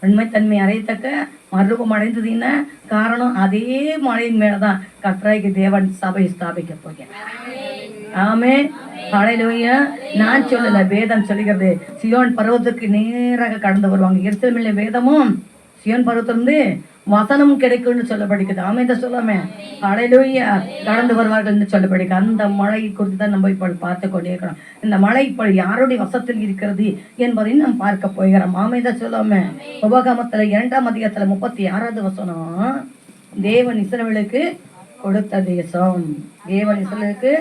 உண்மைத்தன்மை அறையத்தக்க மறுரூபம் அடைந்ததுன்னா காரணம் அதே மலையின் மேலதான் கர்த்தராகிய தேவன் சபை ஸ்தாபிக்க போகிறார். ஆமே. ஹல்லேலூயா. நான் சொல்லல, வேதம் சொல்லுகிறது. சியோன் பர்வதத்துக்கு நேராக கடந்து வருவாங்க. எருசலேமிலே வேதமும் சியோன் பர்வத்திலிருந்து வசனம் கிடைக்கும்னு சொல்லப்படுகிறது. ஆமே தான் சொல்லாமே. ஹல்லேலூயா. கடந்து வருவார்கள் சொல்லப்படுகிறது. அந்த மழை குறித்து தான் நம்ம இப்போ பார்த்து கொண்டே இருக்கிறோம். இந்த மழை இப்போ யாருடைய வசத்தில் இருக்கிறது என்பதை நாம் பார்க்க போகிறோம். ஆமே தான் சொல்லாமே. உபகமத்துல 2ஆம் அதிகாரத்துல 36வது வசனம், தேவன் இஸ்ரவேலுக்கு கொடுத்த தேசம். தேவன் இஸ்ரவேலுக்கு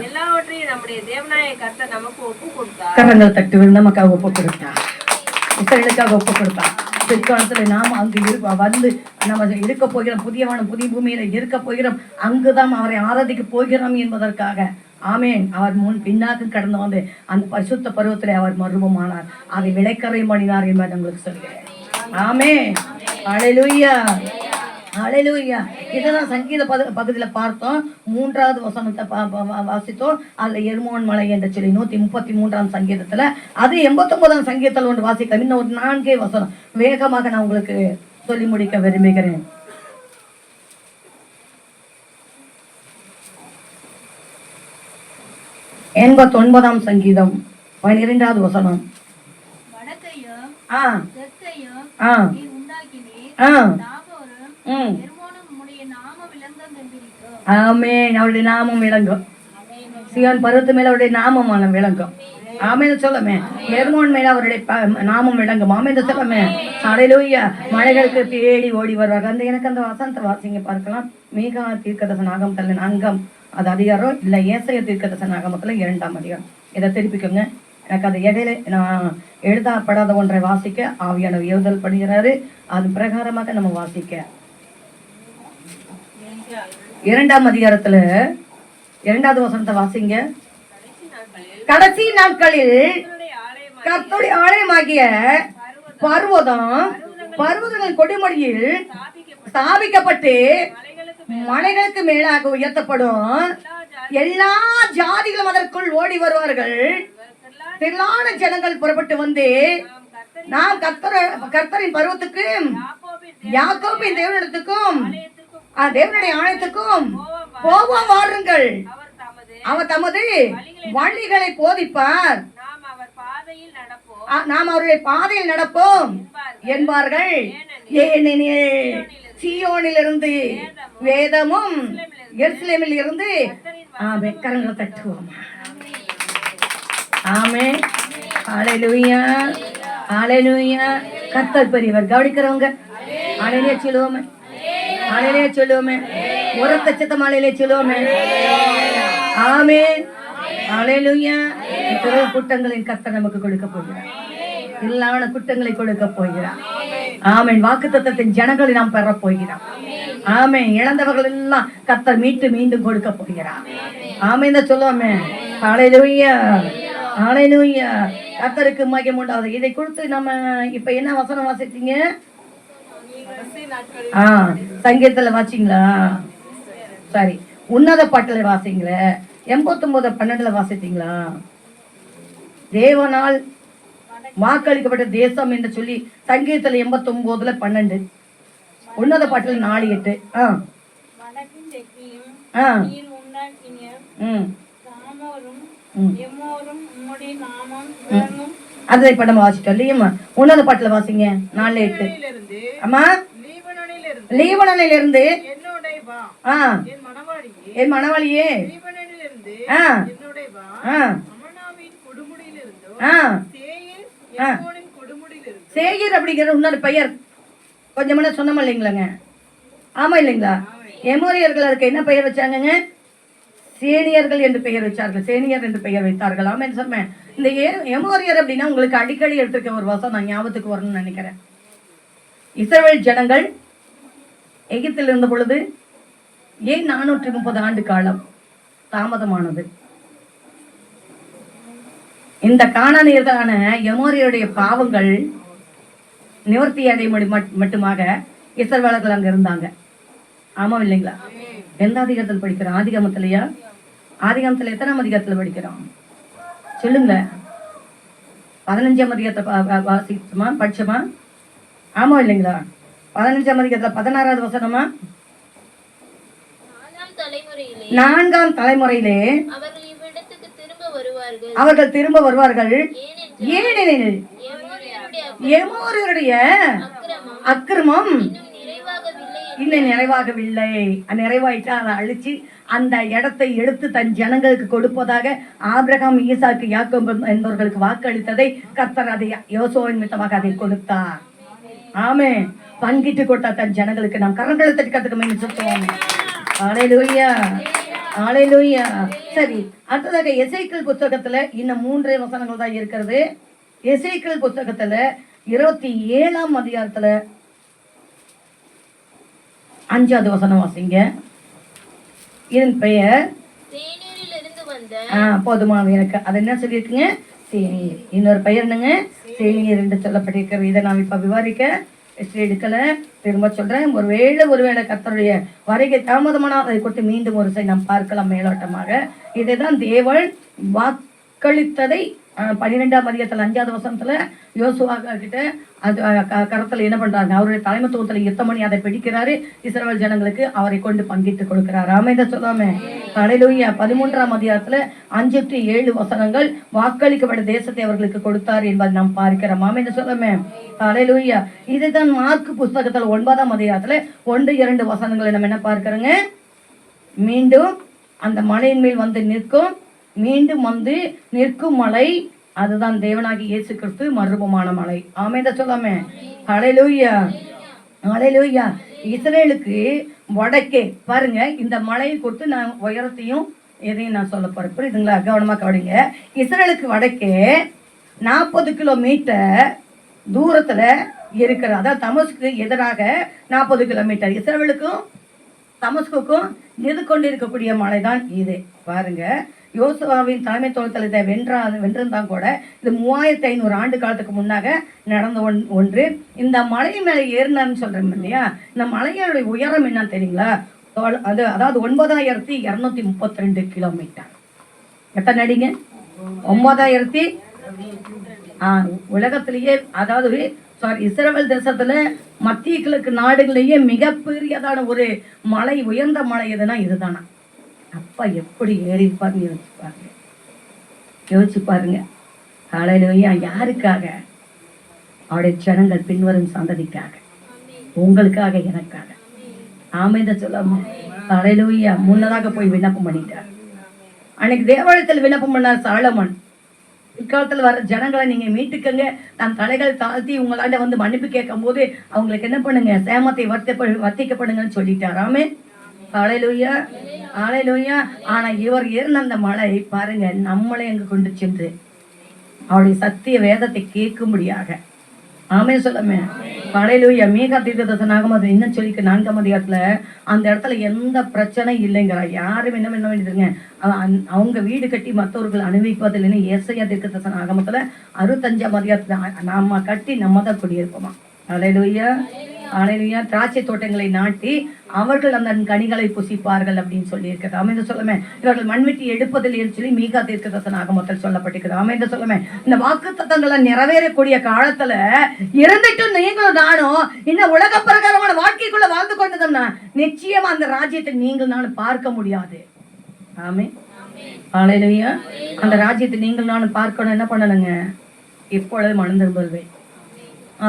எல்லாவற்றையும் நம்முடைய தேவனாய கர்த்தர் நமக்கு ஒப்பு கொடுத்தார். கரங்கள் தட்டு நமக்காக ஒப்பு கொடுத்தார். இஸ்ரவேலுக்காக ஒப்பு கொடுத்தார். பிற்காலத்துல நாம அங்கு வந்து நம்ம இருக்க போகிறோம். புதியவான புதிய பூமியில இருக்க போகிறோம். அங்குதான் அவரை ஆராதிக்க போகிறோம் என்பதற்காக. ஆமேன். அவர் முன் பின்னாக கடந்து வந்து அந்த பரிசுத்த பருவத்திலே அவர் மறுரூபமானார். அதை விளைக்கரை பண்ணினார் என்பதை உங்களுக்கு சொல்கிறேன். ஆமேன். ஹல்லேலூயா. ஹல்லேலூயா. இதெல்லாம் சங்கீத பகுதியில பார்த்தோம். 3வது வசனத்தை வாசித்தோம். அதுல எர்மோன் மலை என்று சொல்லி 133ஆம் சங்கீதத்துல, அது 89ஆம் சங்கீதத்தில் ஒன்று வாசிக்கலாம். இன்னும் ஒரு 4 வசனம் வேகமாக நான் உங்களுக்கு சொல்லி முடிக்க விரும்புகிறேன். 89ஆம் சங்கீதம் 12வது வசனம். ஆமென். அவருடைய நாமம் விளங்கும். சியோன் பர்வத்து மேல அவருடைய நாமமான விளங்கும். ஆமென் சொல்லமே. எர்மோன் மேல அவருடைய நாமம் விளங்கும். ஆமென் சொல்லமே. ஹல்லேலூயா. மலைகளுக்கு தேடி ஓடி வருவாங்க. அந்த எனக்கு அந்த வசனத்தை வாசிங்க பார்க்கலாம். மீகா தீர்க்கதரிசன ஆகமத்துல 4ஆம் அது அதிகாரம், இல்ல ஏசாயா தீர்க்கதரிசன ஆகமத்துல 2ஆம் அதிகாரம். இதை திருப்பிக்கோங்க. எனக்கு அது இடையில நான் எழுதப்படாத ஒன்றை வாசிக்க ஆவியானவர் ஏவுதல் பண்ணுகிறாரு. அது பிரகாரமாக நம்ம வாசிக்க 2ஆம் அதிகாரத்துல 2வது வசனத்தை வாசிங்க. கடைசி நாட்களில் கர்த்தருடைய ஆலயமாகிய பர்வதங்கள் கொடிமடியில் ஸ்தாபிக்கப்பட்டு மலைகளுக்கு மேலாக உயர்த்தப்படும். எல்லா ஜாதிகளும் அதற்குள் ஓடி வருவார்கள். திரளான ஜனங்கள் புறப்பட்டு வந்து நாம் கர்த்தரின் பர்வத்துக்கும் யாக்கோபின் தேவனிடத்துக்கும் தேவனுடைய ஆலயத்துக்கும் போவோம் வாருங்கள். அவர் தமது வழிகளை போதிப்பார். நாம் அவருடைய பாதையில் நடப்போம் என்பார்கள். ஏனெனில் சீயோனிலிருந்து வேதமும் எருசலேமில் இருந்து கரங்களை தட்டுவோம். ஆமென். ஹல்லேலூயா. ஹல்லேலூயா. கர்த்தர் பெரியவர். கவனிக்கிறவங்க ஹல்லேலூயா சொல்லுவோமே. ஹல்லேலூயா சொல்லுவோமே. உரத்த சத்தம் ஹல்லேலூயா சொல்லுவோமே. ஆமென். ஹல்லேலூயா. கூட்டங்களின் கர்த்தர் நமக்கு கொடுக்க போகிறார். எல்லான குற்றங்களை கொடுக்க போகிறார். ஆமென். வாக்குத்தத்தத்தின் ஜனங்களை நாம் பெற போகிறோம். ஆமென். இழந்தவர்கள் எல்லாம் கர்த்தர் மீட்டு மீண்டும் கொடுக்க போகிறார். ஆமென் தான் சொல்லுவோமே. ஹல்லேலூயா, ஹல்லேலூயா. கர்த்தருக்கு மகிமை உண்டாவது. இதை குறித்து நம்ம இப்ப என்ன வசனம் வாசிச்சீங்க? சங்கீதத்துல வாசிங்களா? சரி, உன்னத பாட்டுல வாசிங்களே. 89:12 வாசித்தீங்களா? தேவனால் வாக்களிக்கப்பட்ட தேசம் என்று சொல்லி சங்கீதத்துல 89:12, உன்னத பாட்டுல 4:8. அதை இப்ப நம்ம வாசிட்டோம் இல்லையம்மா? உன்னத பாட்டுல வாசிங்க 4:8. அம்மா, லீபனோனில் இருந்து என் மணவாளியே, சேகீர் அப்படிங்கிற இன்னொரு பெயர் கொஞ்சம் முன்ன சொன்னோம் இல்லைங்களாங்க? ஆமா இல்லைங்களா? எமோரியர்கள் அதுக்கு என்ன பெயர் வச்சாங்கங்க? சேனியர்கள் என்று பெயர் வச்சார்கள். சேனியர் என்று பெயர் வைத்தார்கள். ஆமா சொன்னேன். இந்த எமோரியர் அப்படின்னா உங்களுக்கு அடிக்கடி எடுத்துக்க ஒரு வசனம் நான் ஞாபகத்துக்கு வரணும்னு நினைக்கிறேன். இஸ்ரவேல் ஜனங்கள் எகிப்தில் இருந்த பொழுது ஏன் 430 ஆண்டு காலம் தாமதமானது? இந்த கானானியர்களான எமோரியருடைய பாவங்கள் நிவர்த்தி அடையும் மட்டுமாக இஸ்ரவேலர்கள் அங்க இருந்தாங்க. ஆமா இல்லைங்களா? எந்த அதிகாரத்தில் படிக்கிறோம்? ஆதிகாமத்திலையா? ஆதிகாமத்துல எத்தனாம் அதிகாரத்துல படிக்கிறோம் சொல்லுங்க? 15ஆம் அதிகாரத்தை வாசிச்சோமா, படிச்சோமா? ஆமா இல்லைங்களா? 15ஆம் அதிகாரத்துல 16வது வசனமா? 4ஆம் தலைமுறையிலே அவர்கள் திரும்ப வருவார்கள். ஏனெனில் எமோரியருடைய அக்கிரமம் இன்னும் நிறைவாகவில்லை. நிறைவாயிட்டா அதை அழிச்சு அந்த இடத்தை எடுத்து தன் ஜனங்களுக்கு கொடுப்பதாக ஆபிரகாம், ஈசாக்கு, யாக்கோபு என்பவர்களுக்கு வாக்களித்ததை கர்த்தர் அதை யோசுவாவின் நிமித்தமாக அதை கொடுத்தார். ஆமே, பங்கிட்டு கொடுத்தா தன் ஜனங்களுக்கு. நாம் கரங்களை தட்டுக்கிறதுக்கு மேலே சுத்துவோம். ஹல்லேலூயா, ஹல்லேலூயா. சரி, அடுத்ததாக எசேக்கியேல் புத்தகத்துல இன்னும் 3 வசனங்கள் தான் இருக்கிறது. எசேக்கியேல் புத்தகத்துல 27ஆம் அதிகாரத்துல 5வது வசனம் வாசிங்க. இதன் பெயர் போதுமான எனக்கு அது என்ன சொல்லியிருக்குங்க? சேனியர். இன்னொரு பெயர் என்னங்க? சேனியர் என்று சொல்லப்பட்டிருக்கிறது. இதை நாம் இப்ப விவாதிக்க எடுக்கல. திரும்ப சொல்றேன். ஒருவேளை கர்த்தருடைய வருகை தாமதமான அதை கொடுத்து மீண்டும் ஒரு சை நாம் பார்க்கலாம் மேலோட்டமாக. இதுதான் தேவன் வாக்களித்ததை 12ஆம் அதிகாரத்துல 5வது வசனத்துல யோசுவா கிட்ட அது கரத்துல என்ன பண்றாங்க? அவருடைய தலைமைத்துவத்துல யுத்தம் பண்ணி அதை பிடிக்கிறாரு. இஸ்ரவேல் ஜனங்களுக்கு அவரை கொண்டு பங்கிட்டு கொடுக்கிறாரு. அமைத சொல்லாம ஹல்லேலூயா. 13ஆம் அதிகாரத்துல 5-7 வசனங்கள் வாக்களிக்கப்பட்ட தேசத்தை அவர்களுக்கு கொடுத்தார் என்பதை நாம் பார்க்கிறோம். அமைத சொல்லாம ஹல்லேலூயா. இதுதான் மார்க்கு புஸ்தகத்துல 9ஆம் அதிகாரத்துல 1-2 வசனங்களை நம்ம என்ன பார்க்கிறோங்க? மீண்டும் அந்த மலையின் மேல் வந்து நிற்கும், மீண்டும் வந்து நிற்கும் மலை, அதுதான் தேவனாகி இயேசு கிறிஸ்து மறுரூபமான மலை. ஆமென் சொல்லாமே. ஹல்லேலூயா, ஹல்லேலூயா. இஸ்ரேலுக்கு வடக்கே பாருங்க, இந்த மலையை கொடுத்து நான் உயரத்தையும் எதையும் நான் சொல்ல போறேன். புரியுதுங்களா? கவனமா கவனிங்க. இஸ்ரேலுக்கு வடக்கே 40 கிலோமீட்டர் தூரத்துல இருக்கிற, அதாவது தமஸ்குக்கு எதிராக 40 கிலோமீட்டர் இஸ்ரேலுக்கும் தமஸ்குக்கும் எது கொண்டு இருக்கக்கூடிய மலை தான் இது. பாருங்க, யோசுவாவின் தலைமைத்துவத்தில் இதை வென்றிருந்தான் கூட இது 3500 ஆண்டு காலத்துக்கு முன்னாக நடந்த ஒன்று. இந்த மலை மேலே ஏறினார்னு சொல்றேன் இல்லையா? இந்த மலையோடைய உயரம் என்னன்னு தெரியுங்களா? அதாவது 9232 கிலோமீட்டர். எத்தனை அடிங்க? 9000. உலகத்திலேயே, அதாவது இஸ்ரவேல் தேசத்துல மத்திய கிழக்கு நாடுகளிலேயே மிகப்பெரியதான ஒரு மலை, உயர்ந்த மலை எதுனா இதுதானா? அப்பா எப்படி ஏறி இருப்பாருன்னு யோசிச்சு பாருங்க. ஹல்லேலூயா. யாருக்காக? அவருடைய ஜனங்கள் பின்வரும் சந்ததிக்காக, உங்களுக்காக, எனக்காக. ஆமென் சொல்லாம ஹல்லேலூயா. முன்னதாக போய் விண்ணப்பம் பண்ணிட்டார். அன்னைக்கு தேவாலயத்தில் விண்ணப்பம் பண்ணார் சாலமன். இக்காலத்தில் வர ஜனங்களை நீங்க மீட்டுக்கங்க, நான் தலைகள் தாழ்த்தி உங்களாண்ட வந்து மன்னிப்பு கேட்கும் போது அவங்களுக்கு என்ன பண்ணுங்க? சேமத்தை வர்த்திக்கப்படுங்கன்னு சொல்லிட்டார். ஆமென். ஹல்லேலூயா, ஹல்லேலூயா. ஆனா இவர் ஏறின அந்த மலை பாருங்க, நம்மளை அங்கு கொண்டு சென்று அவருடைய சத்திய வேதத்தை கேட்கும்படியாக. ஆமென் சொல்லாமே ஹல்லேலூயா. மீகா தீர்க்கதரிசனம் அது இன்னும் சொல்லிக்க 4ஆம் அதிகாரத்துல அந்த இடத்துல எந்த பிரச்சனை இல்லைங்கிறா. யாரும் என்ன பண்ண வேண்டியதுங்க, அவங்க வீடு கட்டி மற்றவர்கள் அனுபவிப்பதில்லைன்னு ஏசாயா தீர்க்கதரிசன ஆகமத்துல 65ஆம் அதிகாரத்துல நாம கட்டி நம்ம தான் குடியிருப்போமா. ஹல்லேலூயா. ஹல்லேலூயா. திராட்சை தோட்டங்களை நாட்டி அவர்கள் அந்த கனிகளை புசிப்பார்கள் அப்படின்னு சொல்லி இருக்கிறது. அமைந்து சொல்லுமே, இவர்கள் மண்வெட்டி எடுப்பதில் சொல்லி மீகா தீர்க்கதரிசன ஆகமத்தில் சொல்லப்பட்டிருக்கிறது. அமைந்து சொல்லுமே, இந்த வாக்கு தத்தங்களை நிறைவேறக்கூடிய காலத்துல இருந்துட்டு நீங்களும் நானும் இந்த உலக பிரகாரமான வாழ்க்கைக்குள்ள வாழ்ந்து கொண்டதும்னா நிச்சயமா அந்த ராஜ்யத்தை நீங்கள் நானும் பார்க்க முடியாது. ஆமே. ஹல்லேலூயா. அந்த ராஜ்யத்தை நீங்கள் நானும் பார்க்கணும். என்ன பண்ணணுங்க? இப்பொழுது மனம் திரும்புவேன்.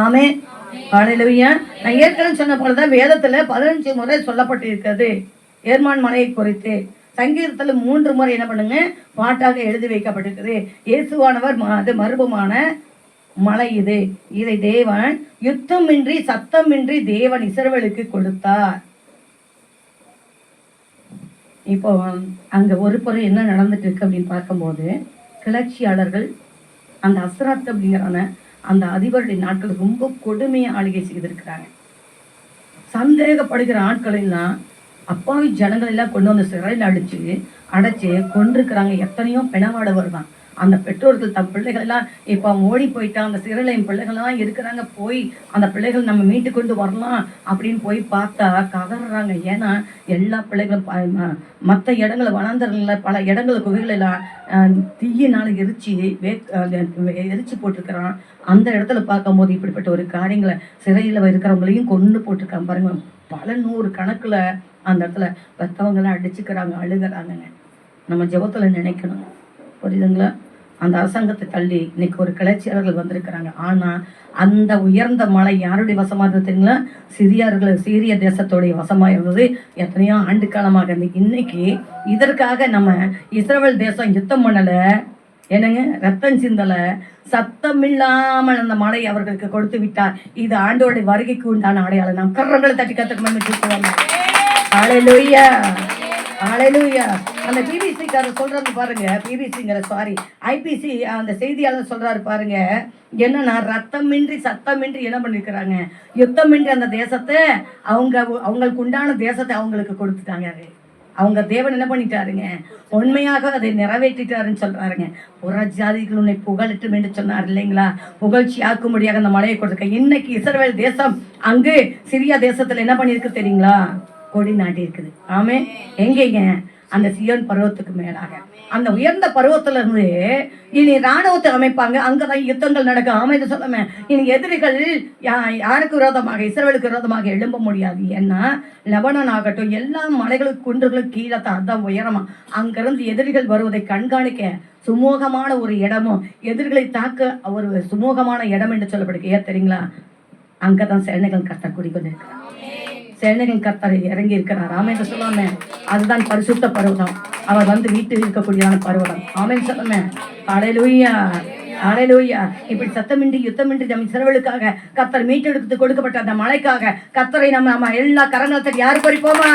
ஆமே. ஹல்லேலூயா. நான் ஏற்கனவே சொன்ன போலதான் வேதத்துல 15 முறை சொல்லப்பட்டிருக்கிறது ஏர்மான் மலையை குறித்து. சங்கீதத்துல 3 முறை என்ன பண்ணுங்க, பாட்டாக எழுதி வைக்கப்பட்டிருக்கிறது. இயேசுவானவர் அது மர்மமான மலை இது, இதை தேவன் யுத்தமின்றி சத்தமின்றி தேவன் இஸ்ரவேலுக்கு கொடுத்தார். இப்போ அங்க ஒரு புறை என்ன நடந்துட்டு இருக்கு அப்படின்னு பார்க்கும்போது, கிளர்ச்சியாளர்கள் அந்த அஸ்ராத் அப்படிங்கிறான அந்த அதிபருடைய நாட்கள் ரொம்ப கொடுமையை ஆளுகை செய்திருக்கிறாங்க. சந்தேகப்படுகிற ஆட்கள் எல்லாம் அப்பாவி ஜனங்கள் எல்லாம் கொண்டு வந்து சிறையில் அடைச்சு கொண்டிருக்கிறாங்க. எத்தனையோ பெணவாட வருவாங்க. அந்த பெற்றோர்கள் தம் பிள்ளைகள் எல்லாம் இப்போ அவங்க ஓடி போயிட்டா, அந்த சிறையில் என் பிள்ளைகள்லாம் இருக்கிறாங்க, போய் அந்த பிள்ளைகள் நம்ம மீட்டு கொண்டு வரலாம் அப்படின்னு போய் பார்த்தா கதறாங்க. ஏன்னா எல்லா பிள்ளைகளும் மற்ற இடங்களை வளர்ந்துடல, பல இடங்களை குகைகளெல்லாம் தீயினால் எரிச்சு போட்டிருக்கிறான். அந்த இடத்துல பார்க்கும்போது இப்படிப்பட்ட ஒரு காரியங்களை சிறையில் இருக்கிறவங்களையும் கொண்டு போட்டிருக்காங்க பாருங்க. பல 100 கணக்குல அந்த இடத்துல பெற்றவங்களாம் அடிச்சுக்கிறாங்க, அழுகிறாங்கங்க. நம்ம ஜெபத்துல நினைக்கணும், புரியுதுங்களா? அந்த அரசாங்கத்தை தள்ளி இன்னைக்கு ஒரு கிளர்ச்சியாளர்கள் வந்திருக்கிறாங்க. ஆனா அந்த உயர்ந்த மலை யாருடைய வசமா இருந்தது தெரியுங்களா? சீரிய தேசத்தோடைய வசமா இருந்தது. எத்தனையோ ஆண்டு காலமாக இருந்தது. இன்னைக்கு இதற்காக நம்ம இஸ்ரவேல் தேசம் யுத்தம் பண்ணல, என்னங்க, ரத்தம் சிந்தல, சத்தமில்லாமல் அந்த மலை அவர்களுக்கு கொடுத்து விட்டார். இது ஆண்டோடைய வருகைக்கு உண்டான அடையாளம். நாம் கரங்களை தட்டி கத்துக்கணும். ஹல்லேலூயா. ஹல்லேலூயா. அந்த பிபிசிக்காரர் சொல்றாரு பாருங்க, ஐபிசி அந்த செய்தியாளர் சொல்றாரு பாருங்க, என்னன்னா ரத்தமின்றி சத்தமின்றி என்ன பண்ணிருக்கிறாங்க, யுத்தமின்றி அந்த தேசத்தை அவங்களுக்கு உண்டான தேசத்தை அவங்களுக்கு கொடுத்துட்டாங்க. அவங்க தேவன் என்ன பண்ணிட்டாருங்க, உண்மையாக அதை நிறைவேற்றிட்டாருன்னு சொல்றாருங்க. புற ஜாதிகள் உன்னை புகழட்டும் என்று சொன்னார் இல்லைங்களா? புகழ்ச்சி ஆக்கும்படியாக அந்த மலையை கொடுத்துருக்க. இன்னைக்கு இஸ்ரவேல் தேசம் அங்கு சிரியா தேசத்துல என்ன பண்ணிருக்கு தெரியுங்களா? கொடி நாட்டி இருக்குது. ஆமே. எங்கேங்க? அந்த சியோன் பருவத்துக்கு மேலாக அந்த உயர்ந்த பருவத்துல இருந்து இனி இராணுவத்தை அமைப்பாங்க. அங்கதான் யுத்தங்கள் நடக்கும். ஆமா, இதை சொல்லுமே, இனி எதிரிகள் யாருக்கு விரோதமாக, இஸ்ரவேலுக்கு விரோதமாக எழும்ப முடியாது. ஏன்னா லெபனான் ஆகட்டும், எல்லா மலைகளுக்கு குன்றுகளுக்கு கீழே தான், அதான் உயரமா. அங்கிருந்து எதிரிகள் வருவதை கண்காணிக்க சுமூகமான ஒரு இடமும், எதிரிகளை தாக்க ஒரு சுமூகமான இடம் என்று சொல்லப்படுது. ஏன் தெரியுங்களா? அங்கதான் சேனைகள் கர்த்தர் குடிக்கொண்டிருக்கிறார். சேனைகள் கர்த்தர் இறங்கி இருக்கிறார். ஆமென் சொல்லாம, அதுதான் பரிசுத்த பர்வதம். அவர் வந்து வீட்டில் இருக்கக்கூடியதான பர்வதம். ஆமென் சொல்லாம. ஹல்லேலூயா. ஹல்லேலூயா. இப்படி சத்தமின்றி யுத்தமின்றி நம் இஸ்ரவேலுக்காக கர்த்தர் மீட்டெடுத்து கொடுக்கப்பட்ட அந்த மலைக்காக கர்த்தரை நம்ம எல்லா கரங்களை யார் பறிப்போமா?